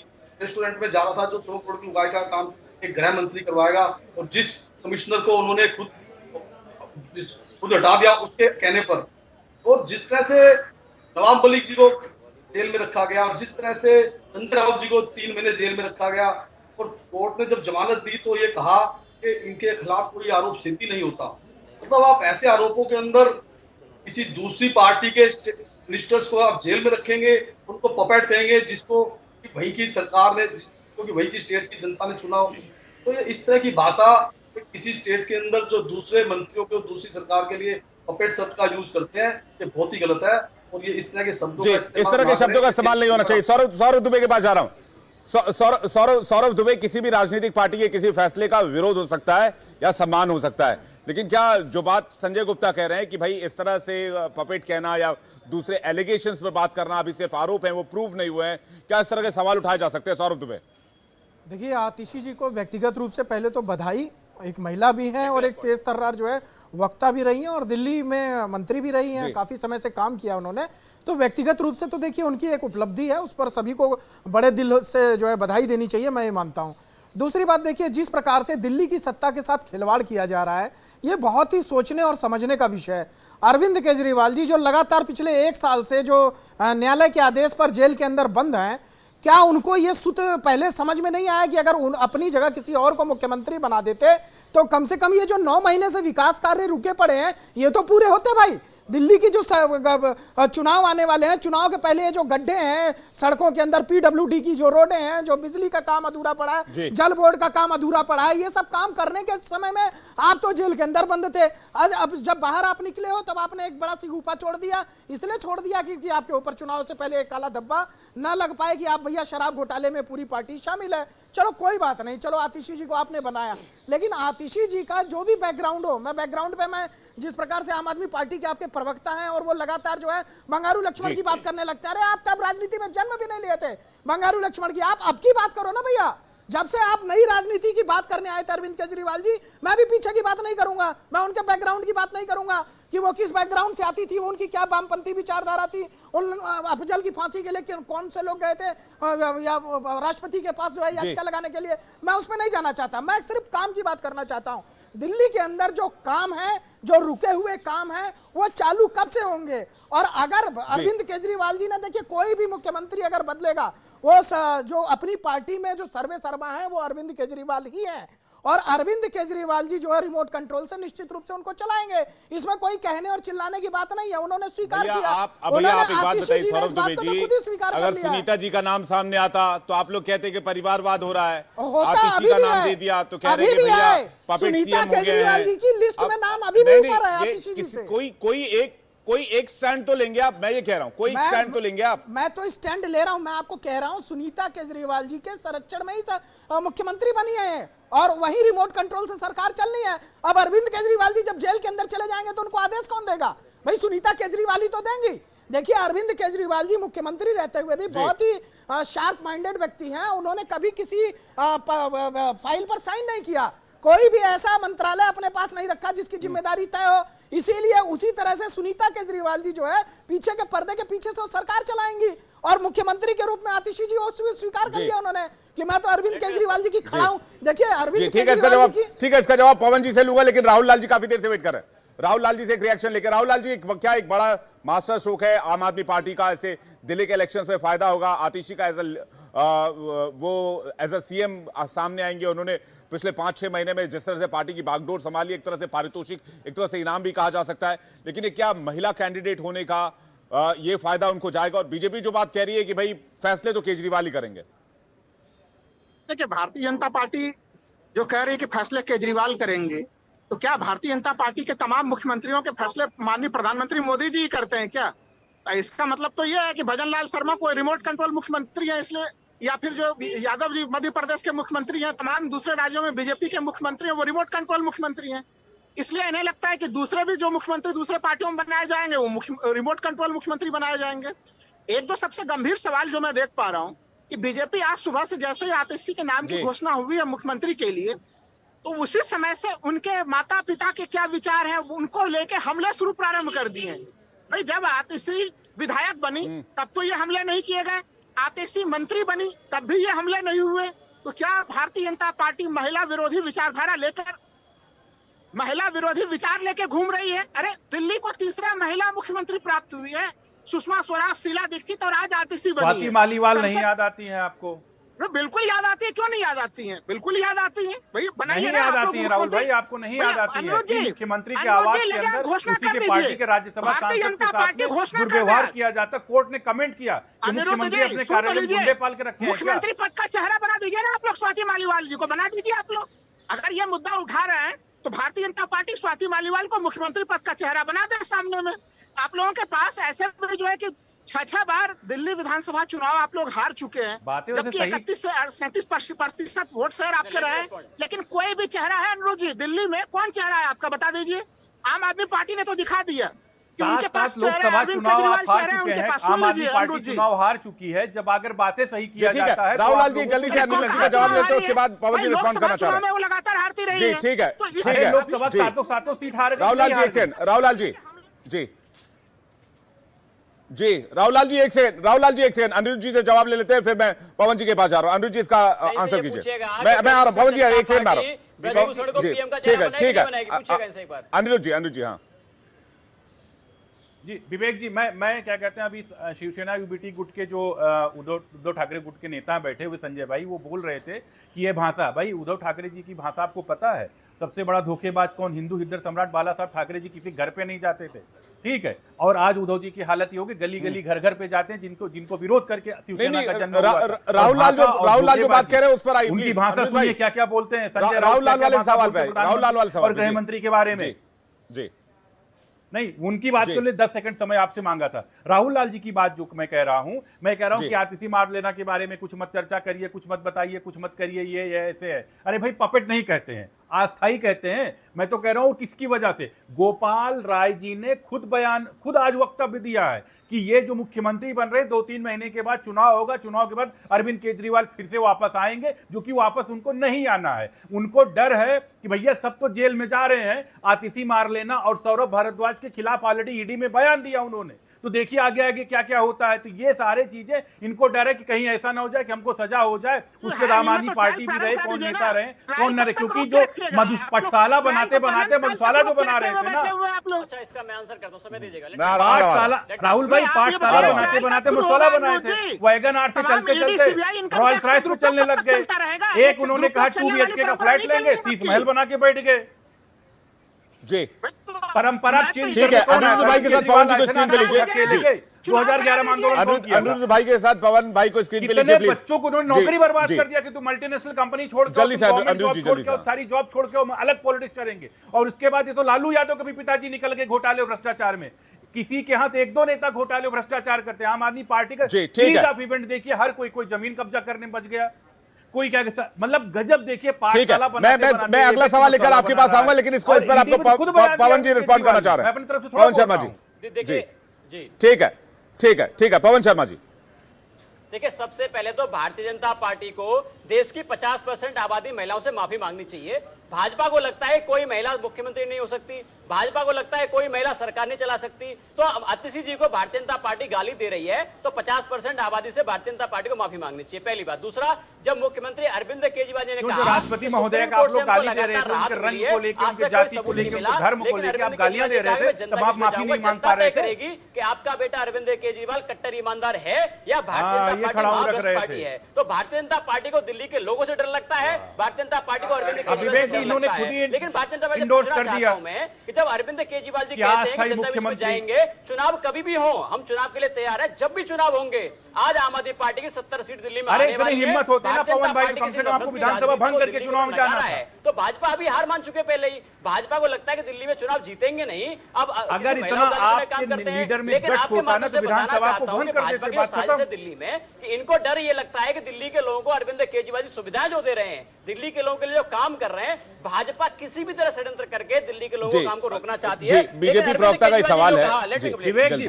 [SPEAKER 4] रेस्टोरेंट में जा रहा था जो 100 करोड़ की उगाही का काम एक गृह मंत्री करवाएगा। और जिस कमिश्नर को उन्होंने खुद हटा दिया उसके कहने पर, और जिस तरह से नवाब मलिक जी को जेल में रखा गया और जिस तरह से संजय राउत जी को 3 महीने जेल में रखा गया, और कोर्ट ने जब जमानत दी तो ये कहा कि इनके खिलाफ कोई आरोप सिद्धि नहीं होता। मतलब आप ऐसे आरोपों के अंदर किसी दूसरी पार्टी के मिनिस्टर्स को आप जेल में रखेंगे, उनको पपेट कहेंगे जिसको कि वही की सरकार ने, जिसको कि वही की स्टेट की जनता ने चुना हो। तो ये इस तरह की भाषा किसी स्टेट के अंदर जो दूसरे मंत्रियों को दूसरी सरकार के लिए पपेट शब्द का यूज करते हैं, ये बहुत ही गलत है। और ये इस तरह के शब्दों
[SPEAKER 1] इस तरह के शब्दों का इस्तेमाल नहीं होना चाहिए। सौरभ दुबे के पास जा रहा हूं। सौरभ दुबे, किसी भी राजनीतिक पार्टी के किसी फैसले का विरोध हो सकता है या सम्मान हो सकता है, लेकिन क्या जो बात संजय गुप्ता कह रहे हैं कि भाई इस तरह से पपेट कहना या दूसरे एलिगेशंस पर बात करना, अभी सिर्फ आरोप हैं, वो प्रूव नहीं हुए हैं, क्या इस तरह के सवाल उठाए जा सकते हैं? सौरभ दुबे,
[SPEAKER 5] देखिए, आतिशी जी को व्यक्तिगत रूप से पहले तो बधाई, एक महिला भी हैं और एक तेज तर्रार जो है वक्ता भी रही हैं और दिल्ली में मंत्री भी रही हैं, काफी समय से काम किया उन्होंने। तो व्यक्तिगत रूप से तो देखिए उनकी एक उपलब्धि है, उस पर सभी को बड़े दिल से जो है बधाई देनी चाहिए, मैं ये मानता हूं। दूसरी बात देखिए, जिस प्रकार से दिल्ली की सत्ता के साथ खिलवाड़ किया जा रहा है, ये बहुत ही सोचने और समझने का विषय है। अरविंद केजरीवाल जी जो लगातार पिछले 1 साल से जो न्यायालय के आदेश पर जेल के अंदर बंद हैं, क्या उनको ये सूत्र पहले समझ में नहीं आया कि अगर अपनी जगह किसी और को मुख्यमंत्री बना देते तो कम से कम ये जो 9 महीने से विकास कार्य रुके पड़े हैं ये तो पूरे होते भाई। दिल्ली की जो चुनाव आने वाले हैं, चुनाव के पहले जो गड्ढे हैं सड़कों के अंदर, पीडब्ल्यूडी की जो रोडें हैं, जो बिजली का काम अधूरा पड़ा है, जल बोर्ड का काम अधूरा पड़ा है, ये सब काम करने के समय में आप तो जेल के अंदर बंद थे। आज अब जब बाहर आप निकले हो तब आपने एक बड़ा सिगूफा छोड़ दिया, इसलिए छोड़ दिया क्योंकि आपके ऊपर चुनाव से पहले एक काला धब्बा न लग पाए कि आप भैया शराब घोटाले में पूरी पार्टी शामिल है। चलो कोई बात नहीं, चलो आतिशी जी को आपने बनाया, लेकिन आतिशी जी का जो भी बैकग्राउंड हो, मैं बैकग्राउंड पे मैं जिस प्रकार से आम आदमी पार्टी के आपके प्रवक्ता हैं और वो लगातार जो है बंगारू लक्ष्मण की बात करने लगता है। अरे आप तब राजनीति में जन्म भी नहीं लिए थे बंगारू लक्ष्मण की, आप अब की बात करो ना भैया। जब से आप नई राजनीति की बात करने आए थे अरविंद केजरीवाल जी, मैं भी पीछे की बात नहीं करूंगा, मैं उनके बैकग्राउंड की बात नहीं करूंगा कि वो किस बैकग्राउंड से आती थी, वो उनकी क्या वामपंथी विचारधारा थी, उन अफजल की फांसी के लिए कौन से लोग गए थे या राष्ट्रपति के पास जो है याचिका लगाने के लिए, मैं उसमें नहीं जाना चाहता। मैं सिर्फ काम की बात करना चाहता हूं। दिल्ली के अंदर जो काम है, जो रुके हुए काम है, वो चालू कब से होंगे? और अगर अरविंद केजरीवाल जी ने, देखिए कोई भी मुख्यमंत्री अगर बदलेगा, वो जो अपनी पार्टी में जो सर्वे सर्वा है वो अरविंद केजरीवाल ही है, और अरविंद केजरीवाल जी जो है रिमोट कंट्रोल से निश्चित रूप से उनको चलाएंगे। इसमें कोई कहने और चिल्लाने की बात नहीं है, उन्होंने स्वीकार किया।
[SPEAKER 1] आप एक बात बताइए सौरभ दुबे जी, अगर सुनीता जी का नाम सामने आता तो आप लोग कहते कि परिवारवाद हो रहा है, आतिशी का नाम दे दिया तो कह रहे हैं भैया पपेट सीएम हो गए हैं।
[SPEAKER 5] जी की लिस्ट में नाम अभी भी ऊपर है आतिशी जी से।
[SPEAKER 1] कोई एक स्टैंड तो लेंगे आप, मैं ये कह रहा हूं, कोई एक स्टैंड तो लेंगे आप।
[SPEAKER 5] मैं तो स्टैंड ले रहा हूं, मैं आपको कह रहा हूं सुनीता केजरीवाल जी के संरक्षण में ही मुख्यमंत्री बनी है और वही रिमोट कंट्रोल से सरकार चलनी है। अब अरविंद केजरीवाल जी जब जेल के अंदर चले जाएंगे तो उनको आदेश कौन देगा? भाई सुनीता केजरीवाल ही तो देंगी। देखिए अरविंद केजरीवाल जी मुख्यमंत्री रहते हुए भी बहुत ही शार्प माइंडेड व्यक्ति हैं, उन्होंने कभी किसी फाइल पर साइन नहीं किया, कोई भी ऐसा मंत्रालय अपने पास नहीं रखा जिसकी जिम्मेदारी तय हो। इसीलिए उसी तरह से सुनीता केजरीवाल जी जो है पीछे के पर्दे के पीछे से वो सरकार चलाएंगी और मुख्यमंत्री के रूप में आतिशी जी वो स्वीकार कर लिया उन्होंने कि मैं तो अरविंद केजरीवाल जी की खड़ा हूं। देखिए अरविंद केजरीवाल जी,
[SPEAKER 1] ठीक है, इसका जवाब पवन जी से लूंगा, लेकिन राहुल लाल जी काफी देर से वेट कर रहे हैं। राहुल लाल जी से एक रिएक्शन लेकर। राहुल लाल जी, क्या एक बड़ा मास्टर स्ट्रोक है आम आदमी पार्टी का, ऐसे दिल्ली के इलेक्शंस में फायदा होगा? आतिशी का एज अ सीएम सामने आएंगे, उन्होंने पिछले 5-6 महीने में जिस तरह से पार्टी की बागडोर संभाली, एक तरह से पारितोषिक, एक तरह से इनाम भी कहा जा सकता है, लेकिन ये क्या महिला कैंडिडेट होने का ये फायदा उनको जाएगा? और बीजेपी जो बात कह रही है कि भाई फैसले तो केजरीवाल ही करेंगे।
[SPEAKER 6] देखिए भारतीय जनता पार्टी जो कह रही है कि फैसले केजरीवाल करेंगे, तो क्या भारतीय जनता पार्टी के तमाम मुख्यमंत्रियों के फैसले माननीय प्रधानमंत्री मोदी जी ही करते हैं क्या? इसका मतलब तो ये है कि भजन लाल शर्मा को रिमोट कंट्रोल मुख्यमंत्री है इसलिए, या फिर जो यादव जी मध्य प्रदेश के मुख्यमंत्री हैं, तमाम दूसरे राज्यों में बीजेपी के मुख्यमंत्री हैं, वो रिमोट कंट्रोल मुख्यमंत्री हैं। इसलिए इन्हें लगता है कि दूसरे भी जो मुख्यमंत्री दूसरे पार्टियों में बनाए जाएंगे वो रिमोट कंट्रोल मुख्यमंत्री बनाए जाएंगे। एक दो सबसे गंभीर सवाल जो मैं देख पा रहा हूँ कि बीजेपी आज सुबह से जैसे ही आतिशी के नाम की घोषणा हुई है मुख्यमंत्री के लिए, तो उसी समय से उनके माता पिता के क्या विचार हैं उनको लेके हमले शुरू प्रारंभ कर दिए हैं। भाई जब आतिशी विधायक बनी तब तो ये हमले नहीं किए गए, आतिशी मंत्री बनी तब भी ये हमले नहीं हुए। तो क्या भारतीय जनता पार्टी महिला विरोधी विचारधारा लेकर, महिला विरोधी विचार लेके घूम रही है? अरे दिल्ली को तीसरा महिला मुख्यमंत्री प्राप्त हुई है, सुषमा स्वराज, शीला दीक्षित और आज आतिशी बनी है।
[SPEAKER 2] स्वाति मालीवाल नहीं याद आती है आपको?
[SPEAKER 6] बिल्कुल याद आती है, क्यों नहीं याद आती है, बिल्कुल याद आती है भाई, बनाइए
[SPEAKER 2] नहीं याद आती है राहुल भाई, आपको नहीं याद आती है कि मुख्यमंत्री के आवास के अंदर उसी के पार्टी के राज्यसभा सांसद के साथ दुर्व्यवहार किया जाता। कोर्ट ने कमेंट किया कि मुख्यमंत्री अपने कार्यालय में गुंडे पाल के रखे हैं।
[SPEAKER 6] मुख्यमंत्री पद का चेहरा बना दीजिए ना आप लोग, स्वाति मालीवाल जी को बना दीजिए आप लोग। अगर ये मुद्दा उठा रहे हैं तो भारतीय जनता पार्टी स्वाति मालीवाल को मुख्यमंत्री पद का चेहरा बना दे सामने में। आप लोगों के पास ऐसे में जो है कि 6 बार दिल्ली विधानसभा चुनाव आप लोग हार चुके हैं, जबकि 31 से 37% वोट शेयर आपके रहे, लेकिन कोई भी चेहरा है अनुरोध जी दिल्ली में? कौन चेहरा है आपका, बता दीजिए। आम आदमी पार्टी ने तो दिखा दिया कि उनके पास
[SPEAKER 2] लोकसभा चुनाव आप हार चुके हैं, आम आदमी पार्टी चुनाव हार चुकी है। जब अगर बातें सही किया जाता है,
[SPEAKER 1] राहुल लाल जी जल्दी से अनुरोध जी का जवाब लेते हैं, उसके बाद पवन जी रिस्पॉन्ड करना चाह रहे हैं।
[SPEAKER 6] वो लगातार हारती रही है।
[SPEAKER 1] ठीक है, ठीक है,
[SPEAKER 2] लोकसभा सातों सीट हार गई।
[SPEAKER 1] राहुल लाल जी एक सेकंड, राहुल लाल जी जी राहुल लाल जी एक सेकंड, अनिरुद्ध जी से जवाब ले लेते हैं, फिर मैं पवन जी के पास जा रहा हूं। अनिरुद्ध जी इसका आंसर कीजिए। मैं आ रहा हूं, पवन जी एक सेकंड आ रहा हूं। ठीक है, अनिरुद्ध जी हाँ
[SPEAKER 2] जी। विवेक जी, मैं क्या कहते हैं, अभी शिवसेना यूबीटी गुट के जो उद्धव ठाकरे गुट के नेता बैठे हुए संजय भाई, वो बोल रहे थे कि ये भाषा, भाई उद्धव ठाकरे जी की भाषा आपको पता है? सबसे बड़ा धोखेबाज कौन? हिंदू हृदय सम्राट बाला साहब ठाकरे जी किसी घर पे नहीं जाते थे, ठीक है। और आज उद्धव जी की हालत ये होगी, गली गली घर घर पे जाते हैं, जिनको विरोध करके शिवसेना का जन्म हुआ था।
[SPEAKER 1] राहुल लाल जो बात कह रहे हैं उस पर आइए,
[SPEAKER 2] उनकी भाषा सुनिए क्या क्या बोलते हैं। संजय
[SPEAKER 1] राहुल लाल वाले सवाल पे, राहुल लाल वाले सवाल
[SPEAKER 2] और गृह मंत्री के बारे में
[SPEAKER 1] जी
[SPEAKER 2] नहीं, उनकी बात के लिए 10 सेकंड समय आपसे मांगा था। राहुल लाल जी की बात जो मैं कह रहा हूं कि आतिशी मार लेना के बारे में कुछ मत चर्चा करिए, कुछ मत बताइए, कुछ मत करिए, ये ऐसे है। अरे भाई पपेट नहीं कहते हैं, अस्थाई कहते हैं। मैं तो कह रहा हूं किसकी वजह से? गोपाल राय जी ने खुद आज वक्तव्य दिया है कि ये जो मुख्यमंत्री बन रहे 2-3 महीने के बाद चुनाव होगा, चुनाव के बाद अरविंद केजरीवाल फिर से वापस आएंगे, जो कि वापस उनको नहीं आना है। उनको डर है कि भैया सब तो जेल में जा रहे हैं, आतिशी मार लेना। और सौरभ भारद्वाज के खिलाफ ऑलरेडी ईडी में बयान दिया उन्होंने, तो देखिए आगे आगे क्या क्या होता है। तो ये सारे चीजें इनको डर है कि कहीं ऐसा ना हो जाए कि हमको सजा हो जाए। उसके आम आदमी पार्टी भी रहे, कौन नेता रहे कौन न रहे, क्योंकि जो पाठशाला बनाते मधुशाला जो बना रहे थे ना।
[SPEAKER 3] अच्छा, इसका मैं आंसर करता हूं, समय दीजिएगा।
[SPEAKER 2] पाठशाला, राहुल भाई पाठशाला बनाते मधुशाला बनाए थे, वैगन आर से चलते चलते रॉयल्स रॉयस को चलने लग गए। एक उन्होंने कहा 2 BHK का फ्लैट लेंगे, शीश महल बना के बैठ गए
[SPEAKER 1] जी।
[SPEAKER 2] परंपरा
[SPEAKER 1] ठीक है, अनिरुद्ध भाई के साथ पवन जी को स्क्रीन पे लीजिए।
[SPEAKER 2] 2011 में आंदोलन
[SPEAKER 1] अनिरुद्ध भाई के साथ पवन भाई को स्क्रीन पे लीजिए प्लीज।
[SPEAKER 2] बच्चों को उन्होंने नौकरी बर्बाद कर दिया कि तुम मल्टीनेशनल कंपनी छोड़ के,
[SPEAKER 1] जल्दी से अनिरुद्ध जी जल्दी से
[SPEAKER 2] सारी जॉब छोड़ के अलग पॉलिटिक्स करेंगे। और उसके बाद ये तो लालू यादव के भी पिताजी निकल गए घोटाले और भ्रष्टाचार में। किसी के हाथ 1-2 नेता घोटाले और भ्रष्टाचार करते हैं। आम आदमी पार्टी का इवेंट देखिए, हर कोई जमीन कब्जा करने में बच गया, कोई क्या मतलब गजब। देखिए पाठशाला बनाते
[SPEAKER 1] मैं अगला सवाल लेकर आपके पास आऊंगा, लेकिन इस पर आपको पवन जी रिस्पॉन्ड करना चाह रहे हैं। पवन शर्मा जी जी ठीक है पवन शर्मा जी।
[SPEAKER 3] देखिए, सबसे पहले तो भारतीय जनता पार्टी को देश की 50% आबादी महिलाओं से माफी मांगनी चाहिए। भाजपा को लगता है कोई महिला मुख्यमंत्री नहीं हो सकती, भाजपा को लगता है कोई महिला सरकार नहीं चला सकती, तो आतिशी जी को भारतीय जनता पार्टी गाली दे रही है, तो 50% आबादी से भारतीय जनता पार्टी को माफी मांगनी चाहिए, पहली बात। दूसरा, जब मुख्यमंत्री अरविंद केजरीवाल जी ने कहा
[SPEAKER 2] राष्ट्रपति महोदय का आप लोग गाली दे रहे थे, उनके रंग को लेकर, उनकी जाति को लेकर, उनके धर्म को लेकर आप गालियां दे रहे थे, तब आप माफी नहीं मांग पा रहे थे
[SPEAKER 3] कि आपका बेटा अरविंद केजरीवाल कट्टर ईमानदार है या भारतीय जनता पार्टी है। तो भारतीय जनता पार्टी को दिल्ली के लोगों से डर लगता है, भारतीय जनता पार्टी को अरविंद केजरीवाल से
[SPEAKER 2] विवेक जी,
[SPEAKER 3] डर
[SPEAKER 2] इन्होंने
[SPEAKER 3] लगता
[SPEAKER 2] खुद
[SPEAKER 3] है।
[SPEAKER 2] ही
[SPEAKER 3] लेकिन भारतीय जनता पार्टी से
[SPEAKER 2] इंडोर्स
[SPEAKER 3] पूछना
[SPEAKER 2] कर
[SPEAKER 3] चाहता
[SPEAKER 2] दिया
[SPEAKER 3] हूं मैं कि जब अरविंद केजरीवाल जी
[SPEAKER 2] क्या
[SPEAKER 3] कहते हैं कि
[SPEAKER 2] अस्थायी
[SPEAKER 3] जनता विश्व में
[SPEAKER 2] मुख्यमंत्री?
[SPEAKER 3] जाएंगे, चुनाव कभी भी हो, हम चुनाव के लिए तैयार है, जब भी चुनाव होंगे। आज आम आदमी पार्टी की 70 सीट दिल्ली में
[SPEAKER 2] अरे
[SPEAKER 3] आने
[SPEAKER 2] इतनी
[SPEAKER 3] वाली है।
[SPEAKER 2] हिम्मत होती है ना
[SPEAKER 3] भारतीय जनता
[SPEAKER 2] पवन भाई,
[SPEAKER 3] पार्टी
[SPEAKER 2] कम
[SPEAKER 3] किसी
[SPEAKER 2] से कम आपको
[SPEAKER 3] नफरत की
[SPEAKER 2] विधानसभा
[SPEAKER 3] राजनीति
[SPEAKER 2] भंग
[SPEAKER 3] को
[SPEAKER 2] करके
[SPEAKER 3] दिल्ली
[SPEAKER 2] चुनाव में
[SPEAKER 3] में लगा
[SPEAKER 2] जाना
[SPEAKER 3] रहा
[SPEAKER 2] था।
[SPEAKER 3] है। तो भाजपा अभी हार मान चुके पहले ही। भाजपा को लगता है कि दिल्ली में चुनाव जीतेंगे नहीं। अब
[SPEAKER 2] अगर इतना आपके लीडर में
[SPEAKER 3] लेकिन
[SPEAKER 2] गट्स
[SPEAKER 3] आपके
[SPEAKER 2] होता ना
[SPEAKER 3] माध्यम
[SPEAKER 2] तो
[SPEAKER 3] से बताना
[SPEAKER 2] विधानसभा को
[SPEAKER 3] चाहता हूं
[SPEAKER 2] भंग
[SPEAKER 3] कि
[SPEAKER 2] कर
[SPEAKER 3] भाजपा
[SPEAKER 2] देते,
[SPEAKER 3] की
[SPEAKER 2] बात
[SPEAKER 3] साजिश
[SPEAKER 2] खत्म।
[SPEAKER 3] है दिल्ली में कि इनको डर ये लगता है कि दिल्ली के लोगों को अरविंद केजरीवाल जी सुविधाएं जो दे रहे हैं, दिल्ली के लोगों के लिए जो काम कर रहे हैं, भाजपा किसी भी तरह षड्यंत्र करके दिल्ली के लोगों को काम को रोकना चाहती है।
[SPEAKER 1] बीजेपी प्रवक्ता का सवाल है।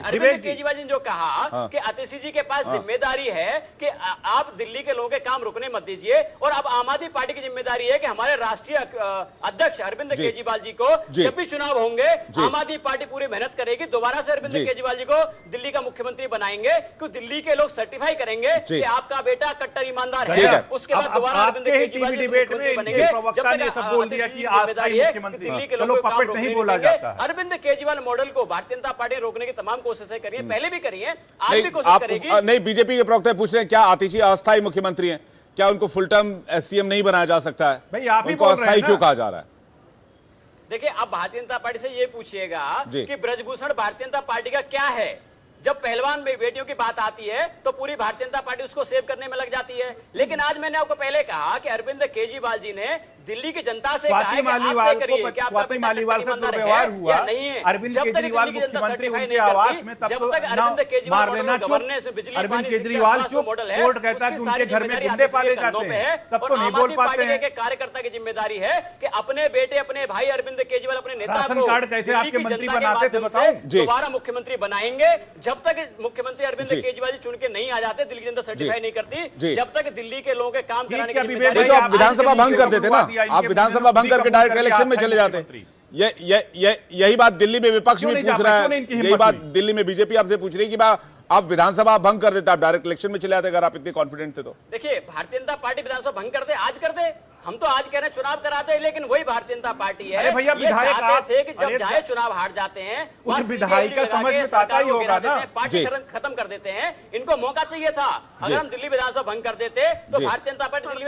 [SPEAKER 3] अरविंद केजरीवाल जी जो कहा कि आतिशी जी के पास जिम्मेदारी है कि आप दिल्ली के लोगों के काम रुकने मत दीजिए, और अब आम आदमी पार्टी की जिम्मेदारी है कि हमारे राष्ट्रीय अध्यक्ष अरविंद केजरीवाल जी को जब भी चुनाव होंगे, आम आदमी पार्टी पूरी मेहनत करेगी, दोबारा से अरविंद केजरीवाल जी को दिल्ली का मुख्यमंत्री बनाएंगे, क्योंकि दिल्ली के लोग सर्टिफाई करेंगे कि आपका बेटा कट्टर ईमानदार है। उसके बाद दोबारा अरविंद केजरीवाल जी मुख्यमंत्री बनेंगे। जब तक दिल्ली के लोगों को काम रोकने। अरविंद केजरीवाल मॉडल को भारतीय जनता पार्टी रोकने की तमाम कोशिशें करी है, पहले भी करी है, आज भी कोशिश करेगी।
[SPEAKER 1] नहीं, बीजेपी के प्रवक्ता पूछ रहे हैं क्या आतिशी अस्थायी मुख्यमंत्री हैं, क्या उनको फुल टर्म सीएम नहीं बनाया जा सकता है?
[SPEAKER 2] भाई आप ही
[SPEAKER 1] उनको
[SPEAKER 2] बोल रहे हैं
[SPEAKER 1] अस्थायी
[SPEAKER 2] ना।
[SPEAKER 1] क्यों कहा जा रहा है?
[SPEAKER 3] देखिए, अब भारतीय जनता पार्टी से ये पूछिएगा
[SPEAKER 1] जी।
[SPEAKER 3] कि ब्रजभूषण भारतीय जनता पार्टी का क्या है। जब पहलवान में बेटियों की बात आती है तो पूरी भारतीय जनता पार्टी उसको सेव करने में लग जाती है। लेकिन आज मैंने आपको पहले कहा कि अरविंद केजरीवाल जी ने दिल्ली की जनता से कहा है कि आप तय करिए कि आपका बेटा ईमानदार है या नहीं है।
[SPEAKER 2] अरविंद
[SPEAKER 3] जब तक
[SPEAKER 2] केजरीवाल
[SPEAKER 3] दिल्ली की जनता
[SPEAKER 2] मुख्यमंत्री
[SPEAKER 3] सर्टिफाई
[SPEAKER 2] उनके
[SPEAKER 3] नहीं
[SPEAKER 2] आवास
[SPEAKER 3] करती,
[SPEAKER 2] में तब
[SPEAKER 3] जब
[SPEAKER 2] तो
[SPEAKER 3] तक अरविंद केजरीवाल मॉडल गवर्नेंस में बिजली
[SPEAKER 2] अरविंद
[SPEAKER 3] पानी
[SPEAKER 2] केजरीवाल
[SPEAKER 3] शिक्षा
[SPEAKER 2] चुप,
[SPEAKER 3] मॉडल है,
[SPEAKER 2] कोर्ट कहता है कि
[SPEAKER 3] उसकी सारी
[SPEAKER 2] उनके घर में
[SPEAKER 3] जिम्मेदारी
[SPEAKER 2] गुंडे
[SPEAKER 3] आतिशी
[SPEAKER 2] पाले
[SPEAKER 3] के कंधों
[SPEAKER 2] जाते
[SPEAKER 3] पे है।
[SPEAKER 2] हैं, तब
[SPEAKER 3] और
[SPEAKER 2] तो नहीं
[SPEAKER 3] आम
[SPEAKER 2] बोल
[SPEAKER 3] आदमी
[SPEAKER 2] पाते
[SPEAKER 3] पार्टी
[SPEAKER 2] हैं।
[SPEAKER 3] के कार्यकर्ता की जिम्मेदारी है कि अपने बेटे अपने भाई अरविंद केजरीवाल अपने नेता
[SPEAKER 2] राशन
[SPEAKER 3] को
[SPEAKER 2] कार्ड कैसे
[SPEAKER 3] दिल्ली
[SPEAKER 2] आपके
[SPEAKER 3] की
[SPEAKER 2] मंत्री
[SPEAKER 3] जनता के
[SPEAKER 2] बनाते थे
[SPEAKER 3] माध्यम
[SPEAKER 2] बताओ?
[SPEAKER 3] से दोबारा मुख्यमंत्री बनाएंगे। जब तक मुख्यमंत्री अरविंद केजरीवाल जी चुन के नहीं आ जाते, दिल्ली की जनता सर्टिफाई नहीं करती, जब तक दिल्ली के लोगों के काम कराने की जिम्मेदारी
[SPEAKER 1] ये तो आप विधानसभा भंग कर देते ना, आप विधानसभा भंग करके डायरेक्ट इलेक्शन में चले जाते। यही बात दिल्ली में विपक्ष भी पूछ रहा है, यही बात दिल्ली में बीजेपी आपसे पूछ रही है कि आप विधानसभा भंग कर देते, आप डायरेक्ट इलेक्शन में चले जाते अगर आप इतने कॉन्फिडेंट थे तो।
[SPEAKER 3] देखिए, भारतीय जनता पार्टी विधानसभा भंग करते, आज कर दे, हम तो आज कह रहे हैं चुनाव कराते हैं, लेकिन वही भारतीय जनता पार्टी है।
[SPEAKER 2] अरे भैया,
[SPEAKER 3] ये चाहते थे कि जब जाए चुनाव हार जाते हैं,
[SPEAKER 2] उस विधायक का समझ में आता ही होगा ना,
[SPEAKER 3] पार्टी खत्म कर देते हैं। इनको मौका चाहिए था। अगर हम दिल्ली विधानसभा भंग कर देते तो भारतीय जनता पार्टी दिल्ली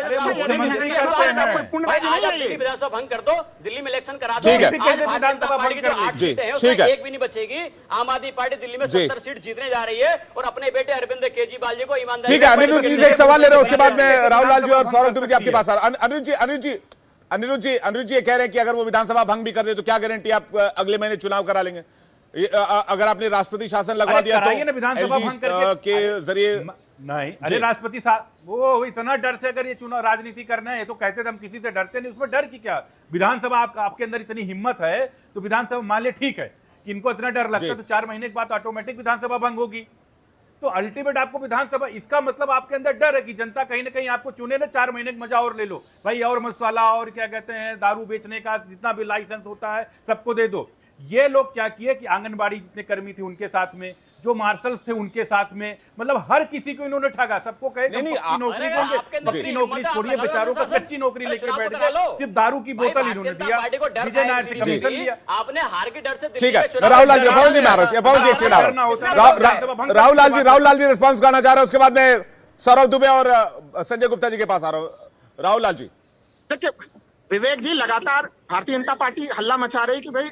[SPEAKER 3] विधानसभा भंग कर दो, दिल्ली में इलेक्शन करा दो।
[SPEAKER 1] ठीक है।
[SPEAKER 3] भारतीय जनता पार्टी की जो 8 सीटें हैं उसमें एक भी नहीं बचेगी। आम आदमी पार्टी दिल्ली में 70 सीट जीतने जा रही है और अपने बेटे अरविंद केजरीवाल जी को ईमानदारी।
[SPEAKER 1] ठीक है, अनिरुद्ध जी से एक सवाल ले रहे हैं, उसके बाद में राहुल लाल जी और सौरभ दुबे जी आपके पास आ रहे हैं। अनिरुद्ध जी ये कह रहे हैं कि अगर वो विधानसभा भंग भी कर दे तो क्या गारंटी आप अगले महीने चुनाव करा लेंगे? अगर आपने राष्ट्रपति शासन लगवा दिया तो
[SPEAKER 2] विधानसभा भंग
[SPEAKER 1] के जरिए
[SPEAKER 2] नहीं। अरे राष्ट्रपति साहब, वो इतना डर से अगर ये चुनाव राजनीति करना है तो कहते थे हम किसी से डरते नहीं, उसमें डर की क्या? विधानसभा आपके अंदर इतनी हिम्मत है तो विधानसभा मान ले, ठीक है कि इनको इतना डर लगता है तो 4 महीने के बाद ऑटोमेटिक विधानसभा भंग होगी। तो अल्टीमेट आपको विधानसभा, इसका मतलब आपके अंदर डर है कि जनता कहीं ना कहीं आपको चुने ना, 4 महीने का मजा और ले लो भाई, और मसाला और क्या कहते हैं दारू बेचने का जितना भी लाइसेंस होता है सबको दे दो। ये लोग क्या किए कि आंगनबाड़ी जितने कर्मी थे उनके साथ में, जो मार्शल्स थे उनके साथ में, मतलब हर किसी को इन्होंने ठगा, सबको कहे पक्की नौकरी देंगे, पक्की नौकरी छोड़िए, बेचारों को कच्ची नौकरी लेकर बैठ गए, सिर्फ दारू की बोतल इन्होंने दिया, विजय नायर से कमीशन लिया।
[SPEAKER 3] आपने हार के डर से
[SPEAKER 1] ठीक है, राहुल लाल जी राहुल लाल जी रिस्पॉन्स करना चाह रहे हैं, उसके बाद में सौरभ दुबे और संजय गुप्ता जी के पास आ रहा हूं। राहुल लाल जी,
[SPEAKER 6] देखिए विवेक जी, लगातार भारतीय जनता पार्टी हल्ला मचा रही कि भाई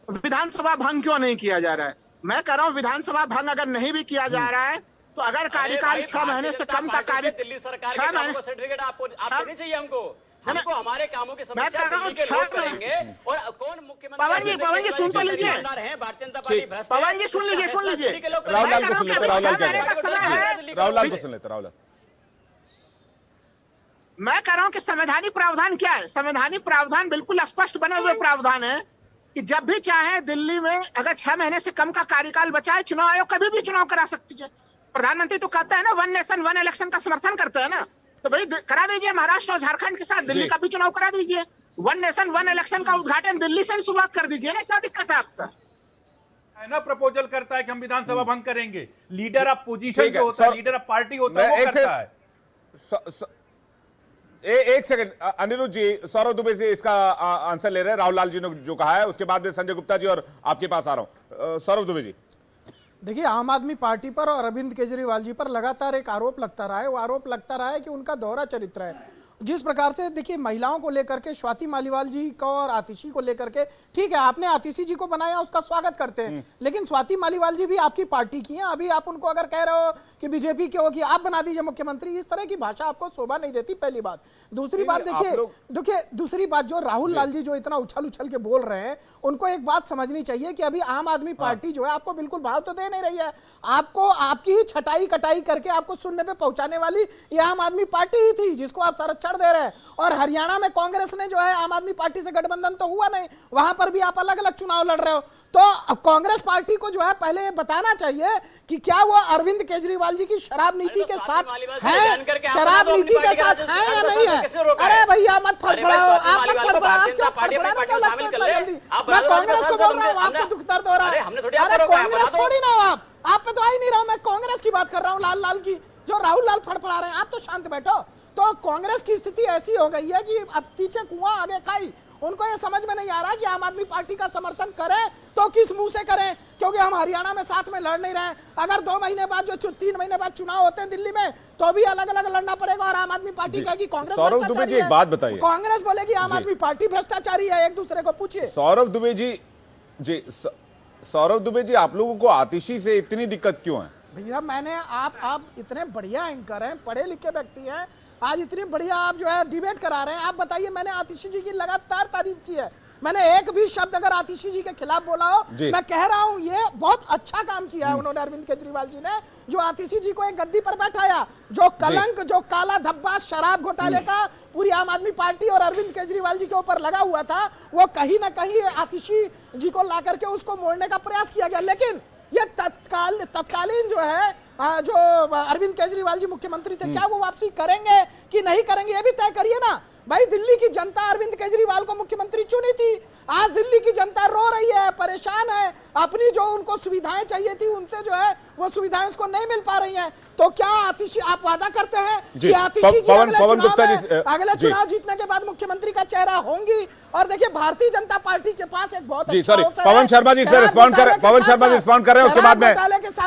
[SPEAKER 6] विधानसभा भंग क्यों नहीं किया जा रहा है। मैं कह रहा हूं विधानसभा भंग अगर नहीं भी किया जा रहा है तो अगर कार्यकाल 6 महीने से कम का कार्य,
[SPEAKER 3] दिल्ली सरकार के कामों को सर्टिफिकेट आपको नहीं चाहिए। हमको हमारे कामों की समीक्षा दिल्ली के लोग करेंगे। और कौन मुख्यमंत्री?
[SPEAKER 6] पवन जी सुन तो लीजिए,
[SPEAKER 3] भारतीय जनता पार्टी भ्रष्ट है।
[SPEAKER 6] पवन जी सुन लीजिए
[SPEAKER 1] राहुल लाल को सुन लेते, राहुल लाल को सुन लेते। राहुल,
[SPEAKER 6] मैं कह रहा हूं कि संवैधानिक प्रावधान क्या है। संवैधानिक प्रावधान बिल्कुल स्पष्ट बने हुए प्रावधान है कि जब भी चाहे दिल्ली में अगर 6 महीने से कम का कार्यकाल बचा है, चुनाव आयोग कभी भी चुनाव करा सकती है। प्रधानमंत्री तो कहता है ना, 1 नेशन 1 इलेक्शन का समर्थन करते हैं ना, तो भाई करा दीजिए। महाराष्ट्र और झारखंड के साथ दिल्ली का भी चुनाव करा दीजिए। 1 नेशन 1 इलेक्शन का उद्घाटन दिल्ली से शुरुआत कर दीजिए ना, क्या दिक्कत है आपका?
[SPEAKER 2] है ना, प्रपोजल करता है कि हम विधानसभा भंग करेंगे। लीडर ऑफ पोजीशन जो होता है, लीडर ऑफ पार्टी होता है, वो करता है।
[SPEAKER 1] एक सेकंड अनिरुद्ध जी, सौरभ दुबे से इसका आंसर ले रहे हैं। राहुल लाल जी ने जो कहा है उसके बाद में संजय गुप्ता जी और आपके पास आ रहा हूं। सौरभ दुबे जी,
[SPEAKER 5] देखिए, आम आदमी पार्टी पर और अरविंद केजरीवाल जी पर लगातार एक आरोप लगता रहा है। वो आरोप लगता रहा है कि उनका दोहरा चरित्र है। जिस प्रकार से देखिए, महिलाओं को लेकर के स्वाति मालीवाल जी को और आतिशी को लेकर के, ठीक है आपने आतिशी जी को बनाया, उसका स्वागत करते हैं, लेकिन स्वाति मालीवाल जी भी आपकी पार्टी की हैं। अभी आप उनको अगर कह रहे हो कि बीजेपी के हो कि आप बना दीजिए मुख्यमंत्री, इस तरह की भाषा आपको शोभा नहीं देती, पहली बात। दूसरी बात देखिए, दूसरी बात जो राहुल लाल जी जो इतना उछल उछल के बोल रहे हैं, उनको एक बात समझनी चाहिए कि अभी आम आदमी पार्टी जो है आपको बिल्कुल भाव तो दे नहीं रही है। आपको आपकी ही छटाई कटाई करके आपको शून्य पे पहुंचाने वाली ये आम आदमी पार्टी ही थी, जिसको आप संरक्षण दे रहे हैं। और हरियाणा में कांग्रेस ने जो है आम आदमी पार्टी से गठबंधन तो हुआ नहीं, वहां पर भी आप अलग अलग चुनाव लड़ रहे हो। तो अब कांग्रेस पार्टी को जो है पहले बताना चाहिए कि क्या वो अरविंद केजरीवाल जी की शराब नीति के साथ है, शराब नीति के साथ है या नहीं है। अरे भैया मत फड़फड़ाओ, आप मत फड़फड़ाओ, आप क्यों फड़फड़ाना क्यों लगता है इतना जल्दी। मैं कांग्रेस को बोल रहा हूँ, आपको दुख दर्द हो रहा है। अरे कांग्रेस थोड़ी ना हो आप पे तो आ ही नहीं रहा हूं। मैं कांग्रेस की बात कर रहा हूँ, लाल लाल की, जो राहुल लाल फड़फड़ा रहे हैं। आप तो शांत बैठो। तो कांग्रेस की स्थिति ऐसी हो गई है कि अब पीछे कुआं आगे खाई। उनको ये समझ में नहीं आ रहा कि आम आदमी पार्टी का समर्थन करें तो किस मुंह से करें, क्योंकि हम हरियाणा में साथ में लड़ नहीं रहे। अगर 2 महीने बाद जो 3 महीने बाद चुनाव होते हैं दिल्ली में, तो भी अलग अलग लड़ना पड़ेगा। और आम आदमी पार्टी कहेगी कांग्रेस
[SPEAKER 1] सौरभ दुबे जी एक बात बताइए,
[SPEAKER 5] कांग्रेस बोलेगी आम आदमी पार्टी भ्रष्टाचारी है। एक दूसरे को पूछिए।
[SPEAKER 1] सौरभ दुबे जी सौरभ दुबे जी, आप लोगों को आतिशी से इतनी दिक्कत क्यों है?
[SPEAKER 5] भैया मैंने आप इतने बढ़िया एंकर हैं, पढ़े लिखे व्यक्ति हैं, आज इतनी बढ़िया आप जो है डिबेट करा रहे हैं। आप बताइए, मैंने आतिशी जी की लगातार तारीफ की है। मैंने एक भी शब्द अगर आतिशी जी के खिलाफ बोला हो, मैं कह रहा हूं ये बहुत अच्छा काम किया है उन्होंने, अरविंद केजरीवाल जी ने, जो आतिशी जी को एक गद्दी पर बैठाया। जो कलंक, जो काला धब्बा शराब घोटाले का पूरी आम आदमी पार्टी और अरविंद केजरीवाल जी के ऊपर लगा हुआ था, वो कहीं ना कहीं आतिशी जी को ला करके उसको मोड़ने का प्रयास किया गया। लेकिन ये तत्कालीन जो है जो अरविंद केजरीवाल जी मुख्यमंत्री थे, क्या वो वापसी करेंगे कि नहीं करेंगे, ये भी तय करिए ना भाई। दिल्ली की जनता अरविंद केजरीवाल को मुख्यमंत्री चुनी थी। आज दिल्ली की जनता रो रही है, परेशान है, अपनी जो उनको सुविधाएं चाहिए थी उनसे जो है वो सुविधाएं उसको नहीं मिल पा रही हैं। तो क्या आतिशी, आप वादा करते हैं कि आतिशी जी अगले चुनाव जीतने के बाद मुख्यमंत्री का चेहरा होंगी? और देखिए, भारतीय जनता पार्टी के पास एक बहुत अच्छा अवसर है।
[SPEAKER 1] पवन शर्मा जी इस पर रिस्पॉन्ड कर रहे हैं,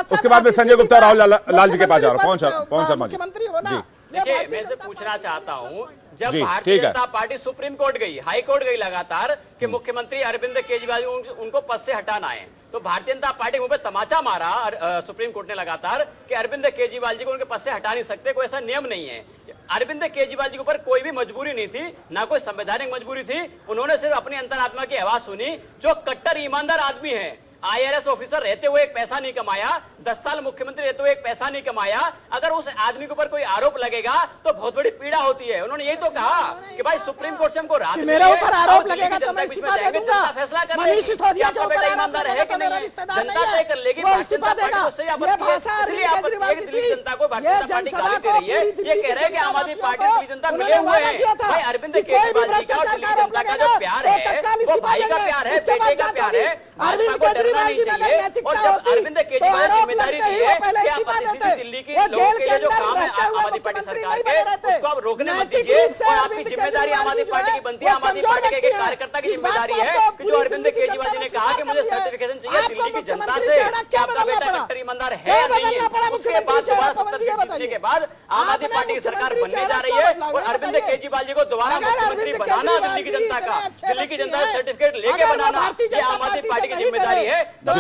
[SPEAKER 1] उसके बाद में संजय गुप्ता राहुल लाल जी के पास जा रहा हूं। पवन शर्मा जी,
[SPEAKER 5] मुख्यमंत्री होना।
[SPEAKER 3] देखिए, मैं से पूछना चाहता हूं, जब Bharatiya Janata party supreme court गई, हाई कोर्ट गई लगातार कि मुख्यमंत्री अरविंद केजरीवाल उनको पद से हटाना है, तो भारतीय जनता पार्टी मुंह पे तमाचा मारा सुप्रीम कोर्ट ने लगातार कि अरविंद केजरीवाल जी को उनके पद से हटा नहीं सकते, कोई ऐसा नियम नहीं है। अरविंद केजरीवाल जी के ऊपर कोई भी मजबूरी नहीं थी, ना कोई संवैधानिक मजबूरी थी। उन्होंने सिर्फ अपनी अंतरात्मा की आवाज सुनी। जो कट्टर ईमानदार आदमी है, IRS ऑफिसर रहते हुए एक पैसा नहीं कमाया, 10 साल मुख्यमंत्री रहते हुए एक पैसा नहीं कमाया, अगर उस आदमी के ऊपर कोई आरोप लगेगा तो बहुत बड़ी पीड़ा होती है। उन्होंने यही तो कहा कि भाई सुप्रीम कोर्ट से हमको राहत मिली है,
[SPEAKER 5] मेरे ऊपर आरोप लगेगा तो मैं इस्तीफा दे दूंगा।
[SPEAKER 3] फैसला कर
[SPEAKER 5] मनीष सिसोदिया के ऊपर
[SPEAKER 3] ईमानदार है कि नहीं, जनता तय कर लेगी। भारतीय जनता पार्टी को सही आपत्ति है, इसलिए आप दिल्ली जनता को भारतीय जनता पार्टी गाली दे रही है। ये कह रहे हैं कि आम आदमी पार्टी दिल्ली जनता मिले हुए हैं। भाई अरविंद केजरीवाल जी का और दिल्ली जनता का जो प्यार है वो भाई का प्यार है, बेटे का प्यार है। भाजपा को डरना नहीं चाहिए। और जब अरविंद केजरीवाल जिम्मेदारी दी है कि आप आतिशी दिल्ली की लोगों के लिए जो काम है आम आदमी पार्टी सरकार के, उसको आप रोकने मत दीजिए। और आपकी जिम्मेदारी आम आदमी पार्टी की बनती है, आम आदमी पार्टी के कार्यकर्ता की जिम्मेदारी है कि जो अरविंद केजरीवाल जी ने कहा कि मुझे सर्टिफिकेशन चाहिए दिल्ली की जनता से कि आपका बेटा कट्टर ईमानदार है या नहीं। उसके बाद दोबारा 70 सीट जीतने के बाद आम आदमी पार्टी की सरकार बनने जा रही है और अरविंद केजरीवाल जी को दोबारा मुख्यमंत्री बनाना दिल्ली की जनता का, दिल्ली की जनता से सर्टिफिकेट लेके बनाना, ये आम आदमी पार्टी की जिम्मेदारी है। तो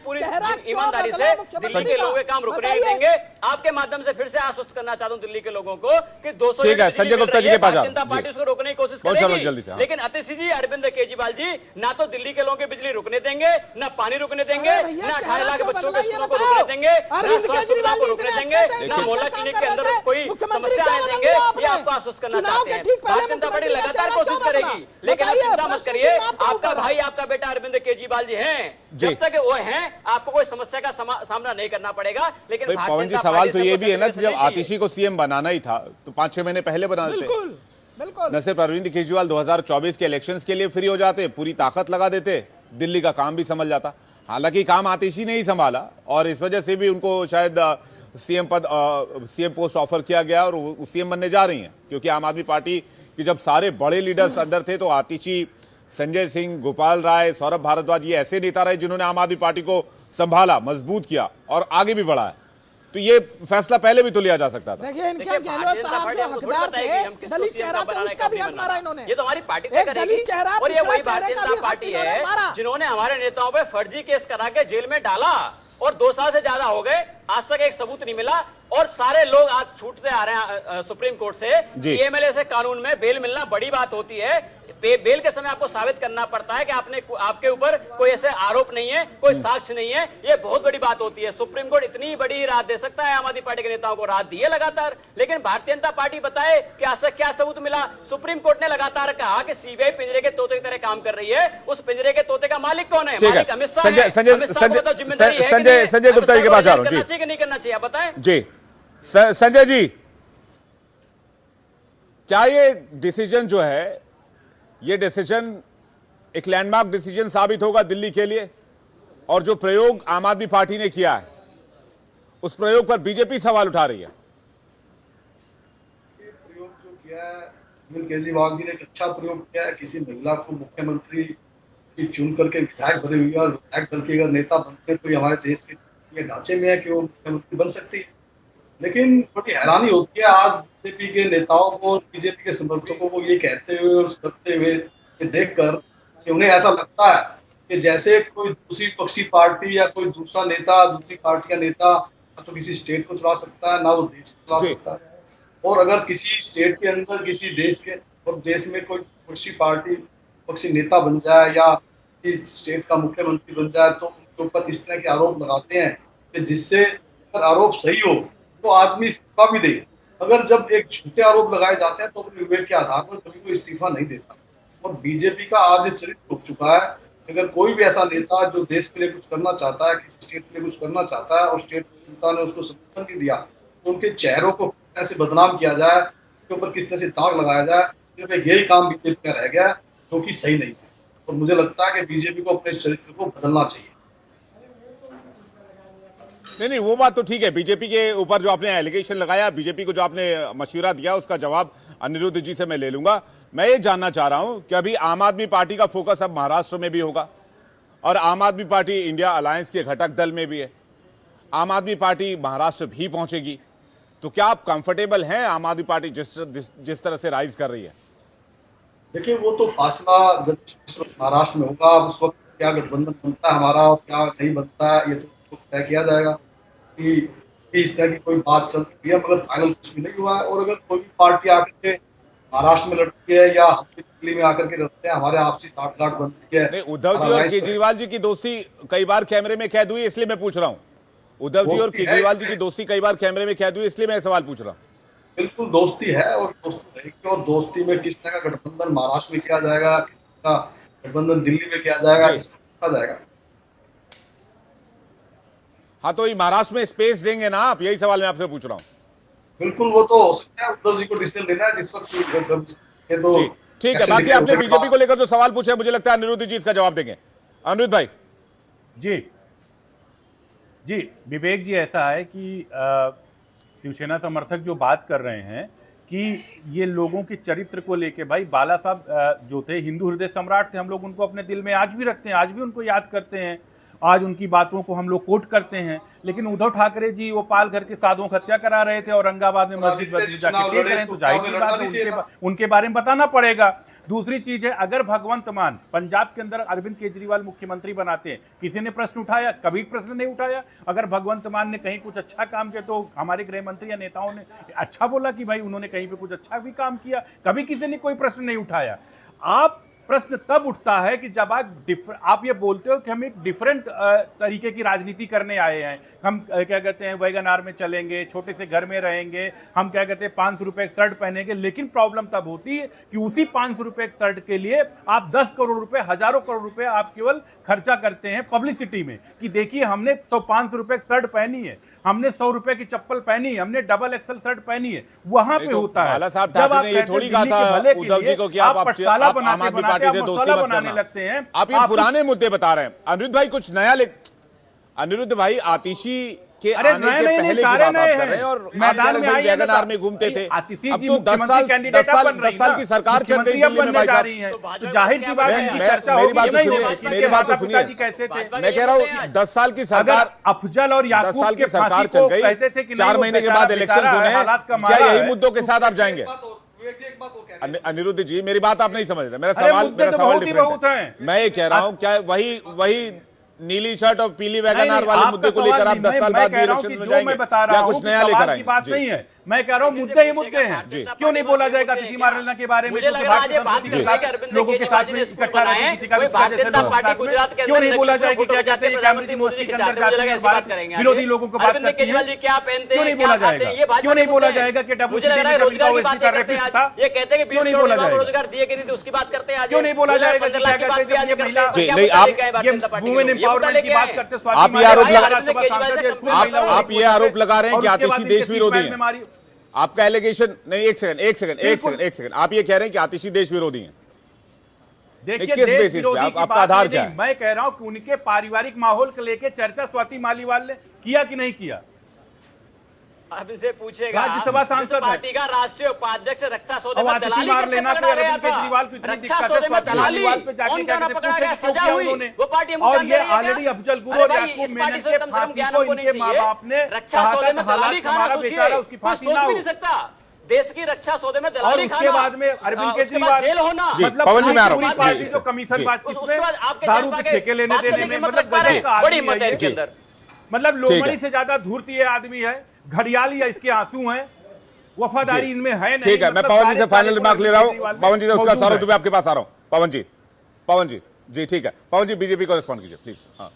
[SPEAKER 3] पूरी ईमानदारी से दिल्ली के लोगों के काम रुकने नहीं देंगे। आपके माध्यम से फिर से आश्वस्त करना चाहता हूं दिल्ली के लोगों को कि 200
[SPEAKER 1] संजय गुप्ता जी के पास
[SPEAKER 3] जनता पार्टी उसको रोकने की कोशिश करेगी, लेकिन आतिशी जी, अरविंद केजरीवाल जी ना तो दिल्ली के लोगों की बिजली रुकने देंगे, ना पानी रुकने देंगे, ना 18 लाख बच्चों के स्कूलों को रुकने देंगे, ना स्वास्थ्य सुविधाओं को रुकने देंगे, ना मोहल्ला क्लिनिक के अंदर कोई समस्या आने देंगे। ये आपको आश्वस्त करना चाहते हैं। भारतीय जनता पार्टी लगातार कोशिश करेगी, लेकिन आप चिंता मत करिए, आपका भाई आपका बेटा अरविंद केजरीवाल जी हैं, जब तक वो हैं आपको कोई समस्या का सामना नहीं करना पड़ेगा। लेकिन
[SPEAKER 1] पवन जी, सवाल तो ये भी है ना, जब आतिशी को सीएम बनाना ही था तो 5-6 महीने पहले बना देते।
[SPEAKER 5] बिल्कुल।
[SPEAKER 1] न सिर्फ अरविंद केजरीवाल 2024 के इलेक्शंस के लिए फ्री हो जाते, पूरी ताकत लगा देते, दिल्ली का काम भी संभल जाता। हालांकि काम आतिशी ने ही संभाला और इस वजह से भी उनको शायद सीएम पोस्ट ऑफर किया गया और वो सीएम बनने जा रही हैं, क्योंकि आम आदमी पार्टी की जब सारे बड़े लीडर्स अंदर थे तो आतिशी संजय सिंह, गोपाल राय, सौरभ भारद्वाज, ये ऐसे नेता रहे जिन्होंने आम आदमी पार्टी को संभाला, मजबूत किया और आगे भी बढ़ाया। तो ये फैसला पहले भी तो लिया जा सकता था।
[SPEAKER 5] देखिए इनके गहलोत साहब जो हकदार थे, दलित चेहरा थे, उसका भी हक मारा इन्होंने।
[SPEAKER 3] ये तो हमारी पार्टी तय करेगी। और ये वही भारतीय जनता पार्टी है जिन्होंने हमारे नेताओं पे फर्जी केस करा के जेल में डाला और 2 साल से ज्यादा हो गए, आज तक एक सबूत नहीं मिला। और सारे लोग आज छूटते आ रहे हैं सुप्रीम कोर्ट से कि एमएलए से कानून में बेल मिलना बड़ी बात होती है। बेल के समय आपको साबित करना पड़ता है कि आपके ऊपर कोई ऐसे आरोप नहीं है, कोई साक्ष्य नहीं है। ये बहुत बड़ी बात होती है। सुप्रीम कोर्ट इतनी बड़ी राहत दे सकता है, आम आदमी पार्टी के नेताओं को राहत दी है लगातार, लेकिन भारतीय जनता पार्टी बताए कि आज तक क्या सबूत मिला। सुप्रीम कोर्ट ने लगातार कहा कि सीबीआई पिंजरे के तोते की तरह काम कर रही है। उस पिंजरे के तोते का मालिक कौन है? मालिक अमित शाह है।
[SPEAKER 1] संजय गुप्ता जी के पास आ रहा हूं जी।
[SPEAKER 3] नहीं करना चाहिए, बताएं
[SPEAKER 1] जी। संजय जी, क्या ये डिसीजन जो है, ये डिसीजन एक लैंडमार्क डिसीजन साबित होगा दिल्ली के लिए? और जो प्रयोग आम आदमी पार्टी ने किया है, उस प्रयोग पर बीजेपी सवाल उठा रही है।
[SPEAKER 4] प्रयोग जो किया है अरविंद केजरीवाल जी ने, एक अच्छा प्रयोग किया है। किसी महिला को मुख्यमंत्री की चुन करके विधायक बने हुई है, और विधायक दल के अगर नेता बनते तो ये हमारे देश के ढांचे में है कि वो मुख्यमंत्री बन सकती है। लेकिन बड़ी हैरानी होती है आज बीजेपी के नेताओं को, बीजेपी के समर्थकों को ये कहते हुए और करते हुए ये देखकर कि उन्हें ऐसा लगता है कि जैसे कोई दूसरी पक्षी पार्टी या कोई दूसरा नेता, दूसरी पार्टी का नेता ना तो किसी स्टेट को चला सकता है, ना वो देश को चला सकता है। और अगर किसी स्टेट के अंदर, किसी देश के और देश में कोई पक्षी पार्टी, पक्षी नेता बन जाए या किसी स्टेट का मुख्यमंत्री बन जाए, तो उनके ऊपर इस तरह के आरोप लगाते हैं कि जिससे अगर आरोप सही हो तो आदमी इस्तीफा भी दे। अगर जब एक झूठे आरोप लगाए जाते हैं तो अपने विवेक के आधार पर कभी कोई इस्तीफा नहीं देता। और बीजेपी का आज एक चरित्र हो चुका है, अगर कोई भी ऐसा नेता जो देश के लिए कुछ करना चाहता है, किसी स्टेट के लिए कुछ करना चाहता है और स्टेट नेता ने उसको समर्थन नहीं दिया, तो उनके चेहरों को किस तरह से बदनाम किया जाए, उनके ऊपर किस तरह से दाग लगाया जाए, सिर्फ यही काम बीजेपी का रह गया है, जो कि सही नहीं है। और मुझे लगता है कि बीजेपी को अपने चरित्र को बदलना चाहिए।
[SPEAKER 1] नहीं, वो बात तो ठीक है। बीजेपी के ऊपर जो आपने एलिगेशन लगाया, बीजेपी को जो आपने मशवरा दिया, उसका जवाब अनिरुद्ध जी से मैं ले लूंगा। मैं ये जानना चाह रहा हूं कि अभी आम आदमी पार्टी का फोकस अब महाराष्ट्र में भी होगा और आम आदमी पार्टी इंडिया अलायंस के घटक दल में भी है। आम आदमी पार्टी महाराष्ट्र भी पहुंचेगी, तो क्या आप कंफर्टेबल हैं आम आदमी पार्टी जिस तरह से राइज कर रही है?
[SPEAKER 4] देखिए, वो तो फासला जब महाराष्ट्र में होगा, उस वक्त क्या गठबंधन बनता है हमारा और क्या नहीं बनता है, ये तो तय किया जाएगा कि इस तरह की कोई बात चल रही है, मगर फाइनल कुछ भी नहीं हुआ है। और अगर कोई भी पार्टी आकर के महाराष्ट्र में लड़ती है या हम दिल्ली में आकर के लड़ते हैं, हमारे आपसी साठगांठ बनती है।
[SPEAKER 1] नहीं, उद्धव जी और केजरीवाल जी की दोस्ती कई बार कैमरे में कैद हुई, इसलिए मैं पूछ रहा हूँ। उद्धव जी और केजरीवाल जी की दोस्ती कई बार कैमरे में कैद हुई, इसलिए मैं सवाल पूछ रहा हूँ।
[SPEAKER 4] बिल्कुल दोस्ती है और दोस्ती रहेगी। और दोस्ती में किस तरह का गठबंधन महाराष्ट्र में किया जाएगा, किस तरह का गठबंधन दिल्ली में किया जाएगा, इसमें देखा जाएगा।
[SPEAKER 1] हाँ, तो ये महाराष्ट्र में स्पेस देंगे ना आप? यही सवाल मैं आपसे पूछ रहा हूँ।
[SPEAKER 4] बिल्कुल, वो तो हो सकता है उद्धव जी को डिसीजन लेना है जिस वक्त ये तो
[SPEAKER 1] ठीक है। बाकी आपने बीजेपी को लेकर जो सवाल पूछे, मुझे लगता है अनिरुद्ध जी इसका जवाब देंगे। अनिरुद्ध भाई।
[SPEAKER 2] जी विवेक जी, ऐसा है कि शिवसेना समर्थक जो बात कर रहे हैं कि ये लोगों के चरित्र को लेके, भाई बाला साहब जो थे हिंदू हृदय सम्राट थे, हम लोग उनको अपने दिल में आज भी रखते हैं, आज भी उनको याद करते हैं, आज उनकी बातों को हम लोग कोट करते हैं। लेकिन उद्धव ठाकरे जी वो पाल घर के साधुओं को हत्या करा रहे थे, औरंगाबाद में मस्जिद जाके देख रहे हैं, तो जाहिर सी बात है उनके बारे में बताना पड़ेगा। दूसरी चीज है, अगर भगवंत मान पंजाब के अंदर अरविंद केजरीवाल मुख्यमंत्री बनाते हैं, किसी ने प्रश्न उठाया? कभी प्रश्न नहीं उठाया। अगर भगवंत मान ने कहीं कुछ अच्छा काम किया तो हमारे गृह मंत्री या नेताओं ने अच्छा बोला कि भाई उन्होंने कहीं पे कुछ अच्छा भी काम किया, कभी किसी ने कोई प्रश्न नहीं उठाया। आप प्रश्न तब उठता है कि जब आप ये बोलते हो कि हम एक डिफरेंट तरीके की राजनीति करने आए हैं, हम क्या कहते हैं वैगन आर में चलेंगे, छोटे से घर में रहेंगे, हम क्या कहते हैं 500 रुपए का शर्ट पहनेंगे। लेकिन प्रॉब्लम तब होती है कि उसी 500 रुपए के शर्ट के लिए आप 10 करोड़ रुपए, हजारों करोड़ रुपए आप केवल खर्चा करते हैं पब्लिसिटी में कि देखिए हमने 500 रुपए की शर्ट पहनी है, हमने 100 रुपए की चप्पल पहनी है, हमने डबल एक्सल शर्ट पहनी है। वहां पे होता है
[SPEAKER 1] जब आप ये थोड़ी कहा था उद्धव जी को कि आप आम आदमी पार्टी से दोस्ती बनाने लगते हैं। आप ये पुराने मुद्दे बता रहे हैं। अनिरुद्ध भाई कुछ नया अनिरुद्ध भाई, आतिशी के
[SPEAKER 2] अरे
[SPEAKER 1] आने के
[SPEAKER 2] नए
[SPEAKER 1] पहले की
[SPEAKER 2] सारे
[SPEAKER 1] बात आप
[SPEAKER 2] नए
[SPEAKER 1] कर रहे हैं
[SPEAKER 2] हैं।
[SPEAKER 1] और आप
[SPEAKER 2] मैदान
[SPEAKER 1] कह
[SPEAKER 2] में
[SPEAKER 1] रहे
[SPEAKER 2] आई
[SPEAKER 1] हैं वैगनार में घूमते थे।
[SPEAKER 2] आतिशी
[SPEAKER 1] अब
[SPEAKER 2] जी
[SPEAKER 1] तो 10 साल
[SPEAKER 2] कैंडिडेट आप बन रही
[SPEAKER 1] 10 साल की सरकार चल गई दिल्ली में
[SPEAKER 2] बनने
[SPEAKER 1] भाई
[SPEAKER 2] जा
[SPEAKER 1] साहब।
[SPEAKER 2] रही है,
[SPEAKER 3] तो
[SPEAKER 2] तो
[SPEAKER 3] भाजपा
[SPEAKER 2] जाहिर
[SPEAKER 3] में
[SPEAKER 2] सी बात है
[SPEAKER 3] मैं-
[SPEAKER 2] इनकी
[SPEAKER 3] मैं-
[SPEAKER 2] चर्चा
[SPEAKER 1] मेरी
[SPEAKER 2] होगी
[SPEAKER 1] बात
[SPEAKER 2] कि
[SPEAKER 1] तो
[SPEAKER 2] नहीं
[SPEAKER 1] सुनिए,
[SPEAKER 2] होगी,
[SPEAKER 1] मेरी
[SPEAKER 2] इनके
[SPEAKER 1] बात तो
[SPEAKER 2] माता पिता जी
[SPEAKER 1] सुनिए।
[SPEAKER 2] कैसे थे।
[SPEAKER 1] मैं कह रहा हूँ 10 साल की
[SPEAKER 2] अगर
[SPEAKER 1] सरकार
[SPEAKER 2] अफजल और
[SPEAKER 1] 10
[SPEAKER 2] याकूब
[SPEAKER 1] साल
[SPEAKER 2] के
[SPEAKER 1] की सरकार
[SPEAKER 2] फांसी
[SPEAKER 1] चल
[SPEAKER 2] को
[SPEAKER 1] गई,
[SPEAKER 2] कहते थे कि
[SPEAKER 1] 4
[SPEAKER 2] नहीं,
[SPEAKER 1] महीने के
[SPEAKER 2] वो
[SPEAKER 1] बाद
[SPEAKER 2] बेचारा
[SPEAKER 1] इलेक्शन
[SPEAKER 2] बेचारा
[SPEAKER 1] होने
[SPEAKER 2] हालात का
[SPEAKER 1] हैं, क्या
[SPEAKER 2] मारा
[SPEAKER 1] यही
[SPEAKER 2] है।
[SPEAKER 1] मुद्दों के साथ आप जाएंगे?
[SPEAKER 4] एक बात वो कह रहे हैं।
[SPEAKER 1] अनिरुद्ध जी मेरी बात आप नहीं समझ रहे, मेरा
[SPEAKER 2] अरे
[SPEAKER 1] सवाल
[SPEAKER 2] मुद्दे तो बहुत ही बहुत
[SPEAKER 1] डिफरेंट है।
[SPEAKER 2] हैं।
[SPEAKER 1] मैं ये कह रहा हूँ क्या वही नीली शर्ट और पीली वैगनार वाले
[SPEAKER 2] आपका
[SPEAKER 1] मुद्दे को
[SPEAKER 2] सवाल
[SPEAKER 1] लेकर आप
[SPEAKER 2] नहीं,
[SPEAKER 1] 10 साल
[SPEAKER 2] मैं
[SPEAKER 1] बाद भी
[SPEAKER 2] कह रहा हूं
[SPEAKER 1] इलेक्शन
[SPEAKER 2] कि
[SPEAKER 1] में
[SPEAKER 2] जो
[SPEAKER 1] जाएंगे
[SPEAKER 2] मैं बता रहा
[SPEAKER 1] या
[SPEAKER 2] हूं
[SPEAKER 1] कुछ
[SPEAKER 2] कि
[SPEAKER 1] नया
[SPEAKER 2] सवाल
[SPEAKER 1] लेकर
[SPEAKER 2] की बात
[SPEAKER 1] आएंगे?
[SPEAKER 2] नहीं है, मैं कह रहा हूँ मुद्दे ही मुद्दे हैं।
[SPEAKER 1] जी।
[SPEAKER 2] क्यों नहीं बोला जाएगा किसी मारना के बारे में?
[SPEAKER 3] मुझे लग रहा है आज ये बात कर रहे हैं कि अरविंद
[SPEAKER 2] लोगों के
[SPEAKER 3] केजरीवाल
[SPEAKER 2] साथ
[SPEAKER 3] जी
[SPEAKER 2] में
[SPEAKER 3] ने स्कूल
[SPEAKER 2] इकट्ठा
[SPEAKER 3] बनाए
[SPEAKER 2] रहकर
[SPEAKER 3] हैं,
[SPEAKER 2] किसी का
[SPEAKER 3] कोई
[SPEAKER 2] भी
[SPEAKER 3] भारतीय जनता
[SPEAKER 2] साथ में
[SPEAKER 3] पार्टी गुजरात के
[SPEAKER 2] क्यों
[SPEAKER 3] अंदर
[SPEAKER 2] नहीं बोला जाएगा
[SPEAKER 3] फोटो
[SPEAKER 2] क्या
[SPEAKER 3] खिंचाते
[SPEAKER 2] कहते हैं
[SPEAKER 3] प्रधानमंत्री मोदी जी खिंचाते हैं, मुझे लगा ऐसी बात करेंगे
[SPEAKER 2] विरोधी लोगों को बात
[SPEAKER 3] अरविंद
[SPEAKER 2] करती
[SPEAKER 3] केजरीवाल
[SPEAKER 2] है।
[SPEAKER 3] जी क्या पहनते
[SPEAKER 2] क्यों
[SPEAKER 3] हैं,
[SPEAKER 2] नहीं
[SPEAKER 3] क्या
[SPEAKER 2] बोला
[SPEAKER 3] खाते हैं,
[SPEAKER 2] जाएगा?
[SPEAKER 3] ये भाजपा
[SPEAKER 2] क्यों नहीं
[SPEAKER 3] के
[SPEAKER 2] बोला
[SPEAKER 3] मुद्दे हैं।
[SPEAKER 2] जाएगा कि
[SPEAKER 3] मुझे लग रहा है
[SPEAKER 2] WCT
[SPEAKER 3] रोजगार की
[SPEAKER 2] का
[SPEAKER 3] बातें करते हैं
[SPEAKER 2] रेपिस्ट था?
[SPEAKER 3] आज, ये कहते हैं कि 20
[SPEAKER 2] क्यों नहीं
[SPEAKER 3] करोड़
[SPEAKER 2] बोला
[SPEAKER 3] युवाओं को
[SPEAKER 2] जाएगा?
[SPEAKER 3] रोजगार दिए कि नहीं थे, उसकी बात करते हैं आज।
[SPEAKER 2] क्यों नहीं बोला
[SPEAKER 3] मुझे लगा
[SPEAKER 2] जाएगा
[SPEAKER 3] 15 लाख की
[SPEAKER 2] क्या
[SPEAKER 3] बात भी आज
[SPEAKER 2] कहते हैं
[SPEAKER 3] करते
[SPEAKER 2] महिला
[SPEAKER 3] हैं,
[SPEAKER 1] जी,
[SPEAKER 3] क्या
[SPEAKER 1] नहीं,
[SPEAKER 3] मुद्दा
[SPEAKER 1] आप
[SPEAKER 3] लेके आए भारतीय जनता पार्टी के
[SPEAKER 2] वुमेन
[SPEAKER 3] लोग? ये मुद्दा
[SPEAKER 2] एम्पावरमेंट की
[SPEAKER 3] लेके
[SPEAKER 2] बात
[SPEAKER 3] आए।
[SPEAKER 2] करते
[SPEAKER 1] आप ये आरोप लगा
[SPEAKER 3] अरविंद केजरीवाल से कंपेयर
[SPEAKER 1] आप ये आरोप लगा रहे हैं कि आतिशी देश विरोधी है। आपका एलिगेशन नहीं, एक सेकंड आप ये कह रहे हैं कि आतिशी देश विरोधी है।
[SPEAKER 2] देखिए
[SPEAKER 1] किस
[SPEAKER 2] देश
[SPEAKER 1] बेसिस पे?
[SPEAKER 2] विरोधी की
[SPEAKER 1] आपका
[SPEAKER 2] बात
[SPEAKER 1] आधार
[SPEAKER 2] नहीं,
[SPEAKER 1] क्या है?
[SPEAKER 2] मैं कह रहा हूं कि उनके पारिवारिक माहौल को लेकर चर्चा स्वाति मालीवाल ने किया कि नहीं किया?
[SPEAKER 3] आप इनसे पूछेगा
[SPEAKER 2] राज्यसभा
[SPEAKER 3] जिस
[SPEAKER 2] सांसद है।
[SPEAKER 3] पार्टी का राष्ट्रीय उपाध्यक्ष रक्षा सौदे
[SPEAKER 2] अब
[SPEAKER 3] में
[SPEAKER 2] आतिशी
[SPEAKER 3] दलाली
[SPEAKER 2] मार
[SPEAKER 3] करके
[SPEAKER 2] लेना
[SPEAKER 3] पकड़ा
[SPEAKER 2] तो
[SPEAKER 3] गया
[SPEAKER 2] अरविंद केजरीवाल को
[SPEAKER 3] था।
[SPEAKER 2] इतनी
[SPEAKER 3] रक्षा
[SPEAKER 2] दिक्कत है,
[SPEAKER 3] सौदे में
[SPEAKER 2] स्वाति
[SPEAKER 3] दलाली
[SPEAKER 2] मालीवाल पे जाके
[SPEAKER 3] कौन
[SPEAKER 2] जाके
[SPEAKER 3] गाना पकड़ा
[SPEAKER 2] पूछे
[SPEAKER 3] गया,
[SPEAKER 2] कि क्यों
[SPEAKER 3] सजा
[SPEAKER 2] किया
[SPEAKER 3] हुई,
[SPEAKER 2] उन्होंने?
[SPEAKER 3] वो पार्टी
[SPEAKER 2] और
[SPEAKER 3] मुकाम दे
[SPEAKER 2] ये
[SPEAKER 3] रही है
[SPEAKER 2] ऑलरेडी
[SPEAKER 3] क्या?
[SPEAKER 2] अफजल गुरु
[SPEAKER 3] अरे
[SPEAKER 2] और
[SPEAKER 3] भाई,
[SPEAKER 2] याकूब
[SPEAKER 3] इस
[SPEAKER 2] मेनन
[SPEAKER 3] पार्टी से
[SPEAKER 2] के
[SPEAKER 3] कम से कम
[SPEAKER 2] फांसी
[SPEAKER 3] ज्ञान
[SPEAKER 2] को
[SPEAKER 3] हमको नहीं
[SPEAKER 2] इनके माँ
[SPEAKER 3] चाहिए।
[SPEAKER 2] बाप ने
[SPEAKER 3] रक्षा
[SPEAKER 2] कहा
[SPEAKER 3] सौदे
[SPEAKER 2] था
[SPEAKER 3] में
[SPEAKER 2] कि हालात
[SPEAKER 3] दलाली खाना
[SPEAKER 2] हमारा
[SPEAKER 3] सोचिए,
[SPEAKER 2] बेचारा उसकी
[SPEAKER 3] कोई
[SPEAKER 2] फांसी
[SPEAKER 3] सोच
[SPEAKER 2] ना
[SPEAKER 3] भी
[SPEAKER 2] हो।
[SPEAKER 3] नहीं सकता देश की रक्षा सौदे में
[SPEAKER 2] और
[SPEAKER 3] दलाली
[SPEAKER 2] उसके
[SPEAKER 3] खाना,
[SPEAKER 2] बाद में अरविंद
[SPEAKER 3] उसके बाद
[SPEAKER 2] केजरीवाल
[SPEAKER 3] जेल होना,
[SPEAKER 1] जी,
[SPEAKER 2] मतलब
[SPEAKER 1] पवन जी, मैं आ रहा हूं।
[SPEAKER 2] पूरी पार्टी
[SPEAKER 1] जी,
[SPEAKER 2] जो
[SPEAKER 1] जी,
[SPEAKER 2] कमीशन
[SPEAKER 1] जी।
[SPEAKER 2] बातचीत
[SPEAKER 3] उसके बाद आपके
[SPEAKER 2] दारू
[SPEAKER 3] जनता
[SPEAKER 2] के
[SPEAKER 3] के
[SPEAKER 2] ठेके लेने
[SPEAKER 3] बात
[SPEAKER 2] देने
[SPEAKER 3] करने
[SPEAKER 2] में
[SPEAKER 3] की
[SPEAKER 2] मतलब
[SPEAKER 3] मतलब
[SPEAKER 2] गजब का
[SPEAKER 3] बड़ी
[SPEAKER 2] आदमी
[SPEAKER 3] हिम्मत है
[SPEAKER 2] है
[SPEAKER 3] इनके
[SPEAKER 2] ये।
[SPEAKER 3] अंदर।
[SPEAKER 2] मतलब
[SPEAKER 1] ठीक है।
[SPEAKER 2] लोमड़ी से ज्यादा धूर्ती ये आदमी है, घड़ियाल या इसके आंसू हैं, वफादारी इनमें है नहीं।
[SPEAKER 1] ठीक है, मैं
[SPEAKER 2] मतलब
[SPEAKER 1] पवन जी से
[SPEAKER 2] सारे
[SPEAKER 1] फाइनल
[SPEAKER 2] सारे
[SPEAKER 1] रिमार्क ले रहा हूं।
[SPEAKER 2] केजरीवाल में
[SPEAKER 1] पवन जी से उसका
[SPEAKER 2] मौजूद
[SPEAKER 1] सारा
[SPEAKER 2] है।
[SPEAKER 1] दुबे आपके पास आ रहा हूं। पवन जी ठीक है। पवन जी बीजेपी को रिस्पॉन्ड कीजिए प्लीज। हाँ।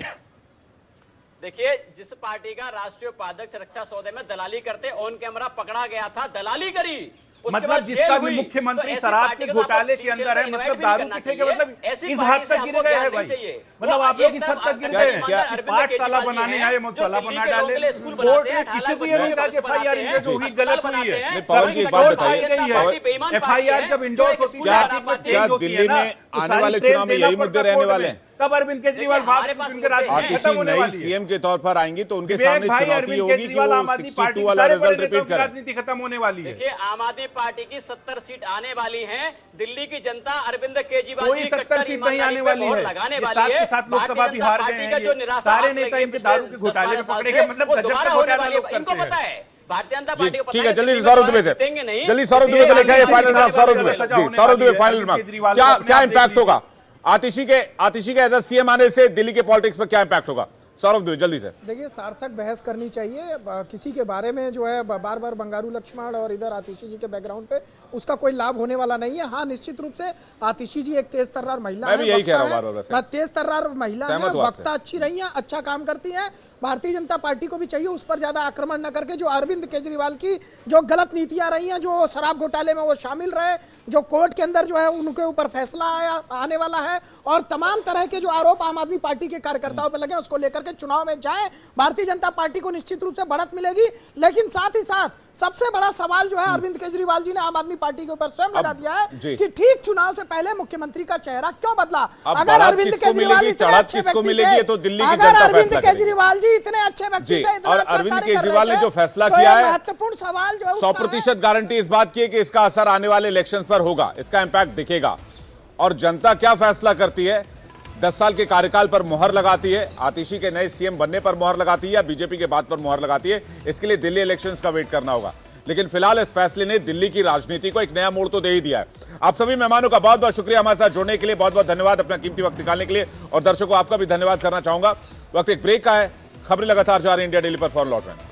[SPEAKER 3] देखिए जिस पार्टी का राष्ट्रीय उपाध्यक्ष रक्षा सौदे में दलाली करते ऑन कैमरा पकड़ा गया था, दलाली करी, उसके
[SPEAKER 2] मतलब
[SPEAKER 3] बाद
[SPEAKER 2] जिसका
[SPEAKER 3] जेल
[SPEAKER 2] भी
[SPEAKER 3] हुई।
[SPEAKER 2] मुख्यमंत्री
[SPEAKER 3] तो ऐसी
[SPEAKER 2] शराब
[SPEAKER 3] पार्टी
[SPEAKER 2] के
[SPEAKER 3] को तो
[SPEAKER 2] घोटाले
[SPEAKER 3] आपको
[SPEAKER 2] के अंदर है,
[SPEAKER 3] invite
[SPEAKER 2] मतलब
[SPEAKER 3] भी
[SPEAKER 2] दारू
[SPEAKER 3] नहीं
[SPEAKER 2] के
[SPEAKER 3] करना
[SPEAKER 2] ठेके,
[SPEAKER 3] चाहिए।
[SPEAKER 2] मतलब
[SPEAKER 3] ऐसी
[SPEAKER 2] इस
[SPEAKER 3] पार्टी
[SPEAKER 2] हद
[SPEAKER 3] से
[SPEAKER 2] तक
[SPEAKER 3] हमको
[SPEAKER 2] गिर गए
[SPEAKER 3] ज्ञान
[SPEAKER 2] हैं
[SPEAKER 3] नहीं
[SPEAKER 2] भाई।
[SPEAKER 3] चाहिए।
[SPEAKER 2] मतलब
[SPEAKER 3] वो
[SPEAKER 2] आप लोग
[SPEAKER 3] एक
[SPEAKER 2] इस
[SPEAKER 3] तरफ
[SPEAKER 2] हद तक गिर
[SPEAKER 3] अरविंद
[SPEAKER 2] गए हैं।
[SPEAKER 3] केजरीवाल, अरविंद
[SPEAKER 2] पाठशाला
[SPEAKER 3] केजरीवाल जी
[SPEAKER 2] बनाने
[SPEAKER 3] हैं,
[SPEAKER 2] आए,
[SPEAKER 3] जो
[SPEAKER 2] मसाला
[SPEAKER 3] दिल्ली
[SPEAKER 2] बना
[SPEAKER 3] के लोगों
[SPEAKER 2] डाले,
[SPEAKER 3] के लिए स्कूल
[SPEAKER 2] कोर्ट
[SPEAKER 3] बनाते
[SPEAKER 2] ने
[SPEAKER 3] हैं,
[SPEAKER 2] किसी
[SPEAKER 3] 18
[SPEAKER 2] भी
[SPEAKER 3] लाख
[SPEAKER 2] नहीं कहा कि
[SPEAKER 3] बच्चों
[SPEAKER 2] FIR
[SPEAKER 3] बनाते हैं,
[SPEAKER 2] जो हुई
[SPEAKER 3] अस्पताल
[SPEAKER 2] गलत हुई
[SPEAKER 3] बनाते
[SPEAKER 2] है।
[SPEAKER 3] हैं,
[SPEAKER 1] नहीं, पवन जी, एक बात
[SPEAKER 3] कोर्ट
[SPEAKER 1] बताइए।
[SPEAKER 3] पार्टी
[SPEAKER 1] पवन-
[SPEAKER 3] बेईमान पार्टी
[SPEAKER 2] FIR
[SPEAKER 3] है,
[SPEAKER 2] जब
[SPEAKER 3] जो
[SPEAKER 2] इंडोर
[SPEAKER 3] एक
[SPEAKER 2] होती
[SPEAKER 3] स्कूल
[SPEAKER 2] है,
[SPEAKER 3] बना पाती है।
[SPEAKER 1] क्या
[SPEAKER 2] होती है
[SPEAKER 1] दिल्ली
[SPEAKER 2] ना,
[SPEAKER 1] में
[SPEAKER 2] तो
[SPEAKER 1] आने
[SPEAKER 2] सारी
[SPEAKER 1] वाले
[SPEAKER 2] ट्रेन
[SPEAKER 1] चुनाव में
[SPEAKER 2] देना
[SPEAKER 1] यही
[SPEAKER 2] पड़ता
[SPEAKER 1] मुद्दे
[SPEAKER 2] है
[SPEAKER 1] रहने
[SPEAKER 2] कोर्ट
[SPEAKER 1] वाले
[SPEAKER 2] में।
[SPEAKER 1] हैं?
[SPEAKER 2] तब अरविंद केजरीवाल
[SPEAKER 3] देखिए,
[SPEAKER 2] बात
[SPEAKER 3] हमारे पास
[SPEAKER 2] उनके
[SPEAKER 3] मुद्दे
[SPEAKER 2] राजनीति
[SPEAKER 3] हैं।
[SPEAKER 1] आतिशी
[SPEAKER 2] खत्म होने
[SPEAKER 1] नई
[SPEAKER 2] वाली है।
[SPEAKER 1] सीएम के तौर पर आएंगी तो उनके
[SPEAKER 2] विवेक
[SPEAKER 1] सामने
[SPEAKER 2] भाई,
[SPEAKER 1] चुनौती
[SPEAKER 2] अरविंद
[SPEAKER 1] होगी कि
[SPEAKER 2] केजरीवाल
[SPEAKER 1] वो
[SPEAKER 2] आम आदमी
[SPEAKER 1] 62
[SPEAKER 2] पार्टी के
[SPEAKER 1] वाला
[SPEAKER 2] सारे
[SPEAKER 1] रिजल्ट
[SPEAKER 2] बड़े
[SPEAKER 1] रिपीट
[SPEAKER 2] नेताओं की
[SPEAKER 1] करें।
[SPEAKER 2] राजनीति खत्म होने वाली है।
[SPEAKER 3] देखिए आम आदमी पार्टी की 70 सीट आने वाली हैं, दिल्ली की जनता अरविंद केजरीवाल
[SPEAKER 2] कोई
[SPEAKER 3] जी
[SPEAKER 2] 70
[SPEAKER 3] कट्टर
[SPEAKER 2] सीट नहीं
[SPEAKER 3] ईमानदारी
[SPEAKER 2] आने
[SPEAKER 3] पे
[SPEAKER 2] वाली
[SPEAKER 3] मोहर
[SPEAKER 2] है।
[SPEAKER 3] लगाने
[SPEAKER 2] ये
[SPEAKER 3] वाली है।
[SPEAKER 2] 7 लोकसभा
[SPEAKER 3] भारतीय
[SPEAKER 2] बिहार
[SPEAKER 3] जनता
[SPEAKER 2] गए
[SPEAKER 3] पार्टी का
[SPEAKER 2] हैं
[SPEAKER 3] जो
[SPEAKER 2] ये।
[SPEAKER 3] निराशा
[SPEAKER 2] सारे
[SPEAKER 3] हाथ
[SPEAKER 2] नेता
[SPEAKER 3] लगी
[SPEAKER 2] इनके
[SPEAKER 3] पिछले
[SPEAKER 2] दारू के
[SPEAKER 3] 10-12
[SPEAKER 2] घोटाले में
[SPEAKER 3] साल
[SPEAKER 2] पकड़े
[SPEAKER 3] से,
[SPEAKER 2] गए, मतलब
[SPEAKER 3] वो
[SPEAKER 2] गजब
[SPEAKER 3] दोबारा
[SPEAKER 2] का
[SPEAKER 3] होने
[SPEAKER 2] घोटाला
[SPEAKER 3] वाली है।
[SPEAKER 2] लोग
[SPEAKER 3] इनको
[SPEAKER 2] करते
[SPEAKER 3] पता
[SPEAKER 2] हैं।
[SPEAKER 3] है भारतीय जनता
[SPEAKER 1] जी
[SPEAKER 3] पार्टी को पता
[SPEAKER 1] ठीक
[SPEAKER 3] है
[SPEAKER 1] है,
[SPEAKER 3] कि
[SPEAKER 1] जल्दी
[SPEAKER 3] दिल्ली
[SPEAKER 1] सौरभ
[SPEAKER 3] में
[SPEAKER 1] दुबे से
[SPEAKER 3] जीतेंगे नहीं,
[SPEAKER 1] जल्दी सौरभ
[SPEAKER 3] इसलिए
[SPEAKER 1] दुबे से लेके आए
[SPEAKER 3] आगे
[SPEAKER 1] फाइनल रिमार्क। सौरभ दुबे
[SPEAKER 2] सजा
[SPEAKER 1] जी,
[SPEAKER 2] होने
[SPEAKER 1] सौरभ
[SPEAKER 2] वाली
[SPEAKER 1] दुबे
[SPEAKER 2] है।
[SPEAKER 1] Final
[SPEAKER 2] Arvind
[SPEAKER 1] remark.
[SPEAKER 2] केजरीवाल
[SPEAKER 1] क्या
[SPEAKER 2] को अपने
[SPEAKER 1] क्या
[SPEAKER 2] आप देख
[SPEAKER 1] इम्पैक्ट
[SPEAKER 2] लीजिए।
[SPEAKER 1] होगा आतिशी के एज अ सीएम आने से दिल्ली के पॉलिटिक्स पर क्या इम्पैक्ट होगा? सौरभ दुबे जल्दी से।
[SPEAKER 5] देखिए सार्थक बहस करनी चाहिए किसी के बारे में जो है बार बार बंगारू लक्ष्मण और इधर आतिशी जी के बैकग्राउंड पे उसका कोई लाभ होने वाला नहीं है। हाँ निश्चित रूप से आतिशी जी एक तेज तर्रार महिला
[SPEAKER 1] मैं भी यही कह रहा हूं बार-बार वैसे।
[SPEAKER 5] तेज तर्रार महिला है,
[SPEAKER 1] सहमत हूं आपसे।
[SPEAKER 5] वक्ता अच्छी रही है, अच्छा काम करती है। भारतीय जनता पार्टी को भी चाहिए उस पर ज्यादा आक्रमण न करके जो अरविंद केजरीवाल की जो गलत नीतियां रही हैं, जो शराब घोटाले में वो शामिल रहे, जो कोर्ट के अंदर जो है उनके ऊपर फैसला आने वाला है और तमाम तरह के जो आरोप आम आदमी पार्टी के कार्यकर्ताओं पर लगे उसको लेकर के चुनाव में जाए। भारतीय जनता पार्टी को निश्चित रूप से बढ़त मिलेगी, लेकिन साथ ही साथ सबसे बड़ा सवाल जो है अरविंद केजरीवाल जी ने आम आदमी पार्टी के ऊपर स्वयं लगा दिया
[SPEAKER 1] जी।
[SPEAKER 5] है कि ठीक चुनाव से पहले मुख्यमंत्री का चेहरा क्यों बदला।
[SPEAKER 1] अब
[SPEAKER 5] अगर
[SPEAKER 1] बढ़त
[SPEAKER 5] अरविंद
[SPEAKER 1] किसको
[SPEAKER 5] केजरीवाल
[SPEAKER 1] मिलेगी,
[SPEAKER 5] इतने
[SPEAKER 1] चढ़त
[SPEAKER 5] अच्छे
[SPEAKER 1] किसको
[SPEAKER 5] व्यक्ति
[SPEAKER 1] मिलेगी,
[SPEAKER 5] थे,
[SPEAKER 1] ये तो दिल्ली की
[SPEAKER 5] अगर
[SPEAKER 1] जनता
[SPEAKER 5] अरविंद
[SPEAKER 1] फैसला करेगी।
[SPEAKER 5] केजरीवाल जी इतने अच्छे व्यक्ति
[SPEAKER 1] जी,
[SPEAKER 5] थे, इतना
[SPEAKER 1] और
[SPEAKER 5] अच्छा
[SPEAKER 1] अरविंद
[SPEAKER 5] कार्य कर रहे
[SPEAKER 1] केजरीवाल ने
[SPEAKER 5] थे,
[SPEAKER 1] जो फैसला
[SPEAKER 5] तो
[SPEAKER 1] किया
[SPEAKER 5] ये
[SPEAKER 1] है,
[SPEAKER 5] महत्वपूर्ण सवाल जो है
[SPEAKER 1] 100% गारंटी इस बात की है कि इसका असर आने वाले इलेक्शंस पर होगा, इसका इंपैक्ट दिखेगा। और जनता क्या फैसला करती है, 10 साल के कार्यकाल पर मोहर लगाती है, आतिशी के नए सीएम बनने पर मोहर लगाती है या बीजेपी के बाद पर मोहर लगाती है, इसके लिए दिल्ली इलेक्शंस का वेट करना होगा। लेकिन फिलहाल इस फैसले ने दिल्ली की राजनीति को एक नया मोड़ तो दे ही दिया है। आप सभी मेहमानों का बहुत बहुत शुक्रिया हमारे साथ जुड़ने के लिए, बहुत बहुत धन्यवाद अपना कीमती वक्त निकालने के लिए, और दर्शकों आपका भी धन्यवाद करना चाहूंगा। वक्त एक ब्रेक का है, खबरें लगातार जा रही हैं इंडिया डेली पर, फौरन लौट रहे हैं।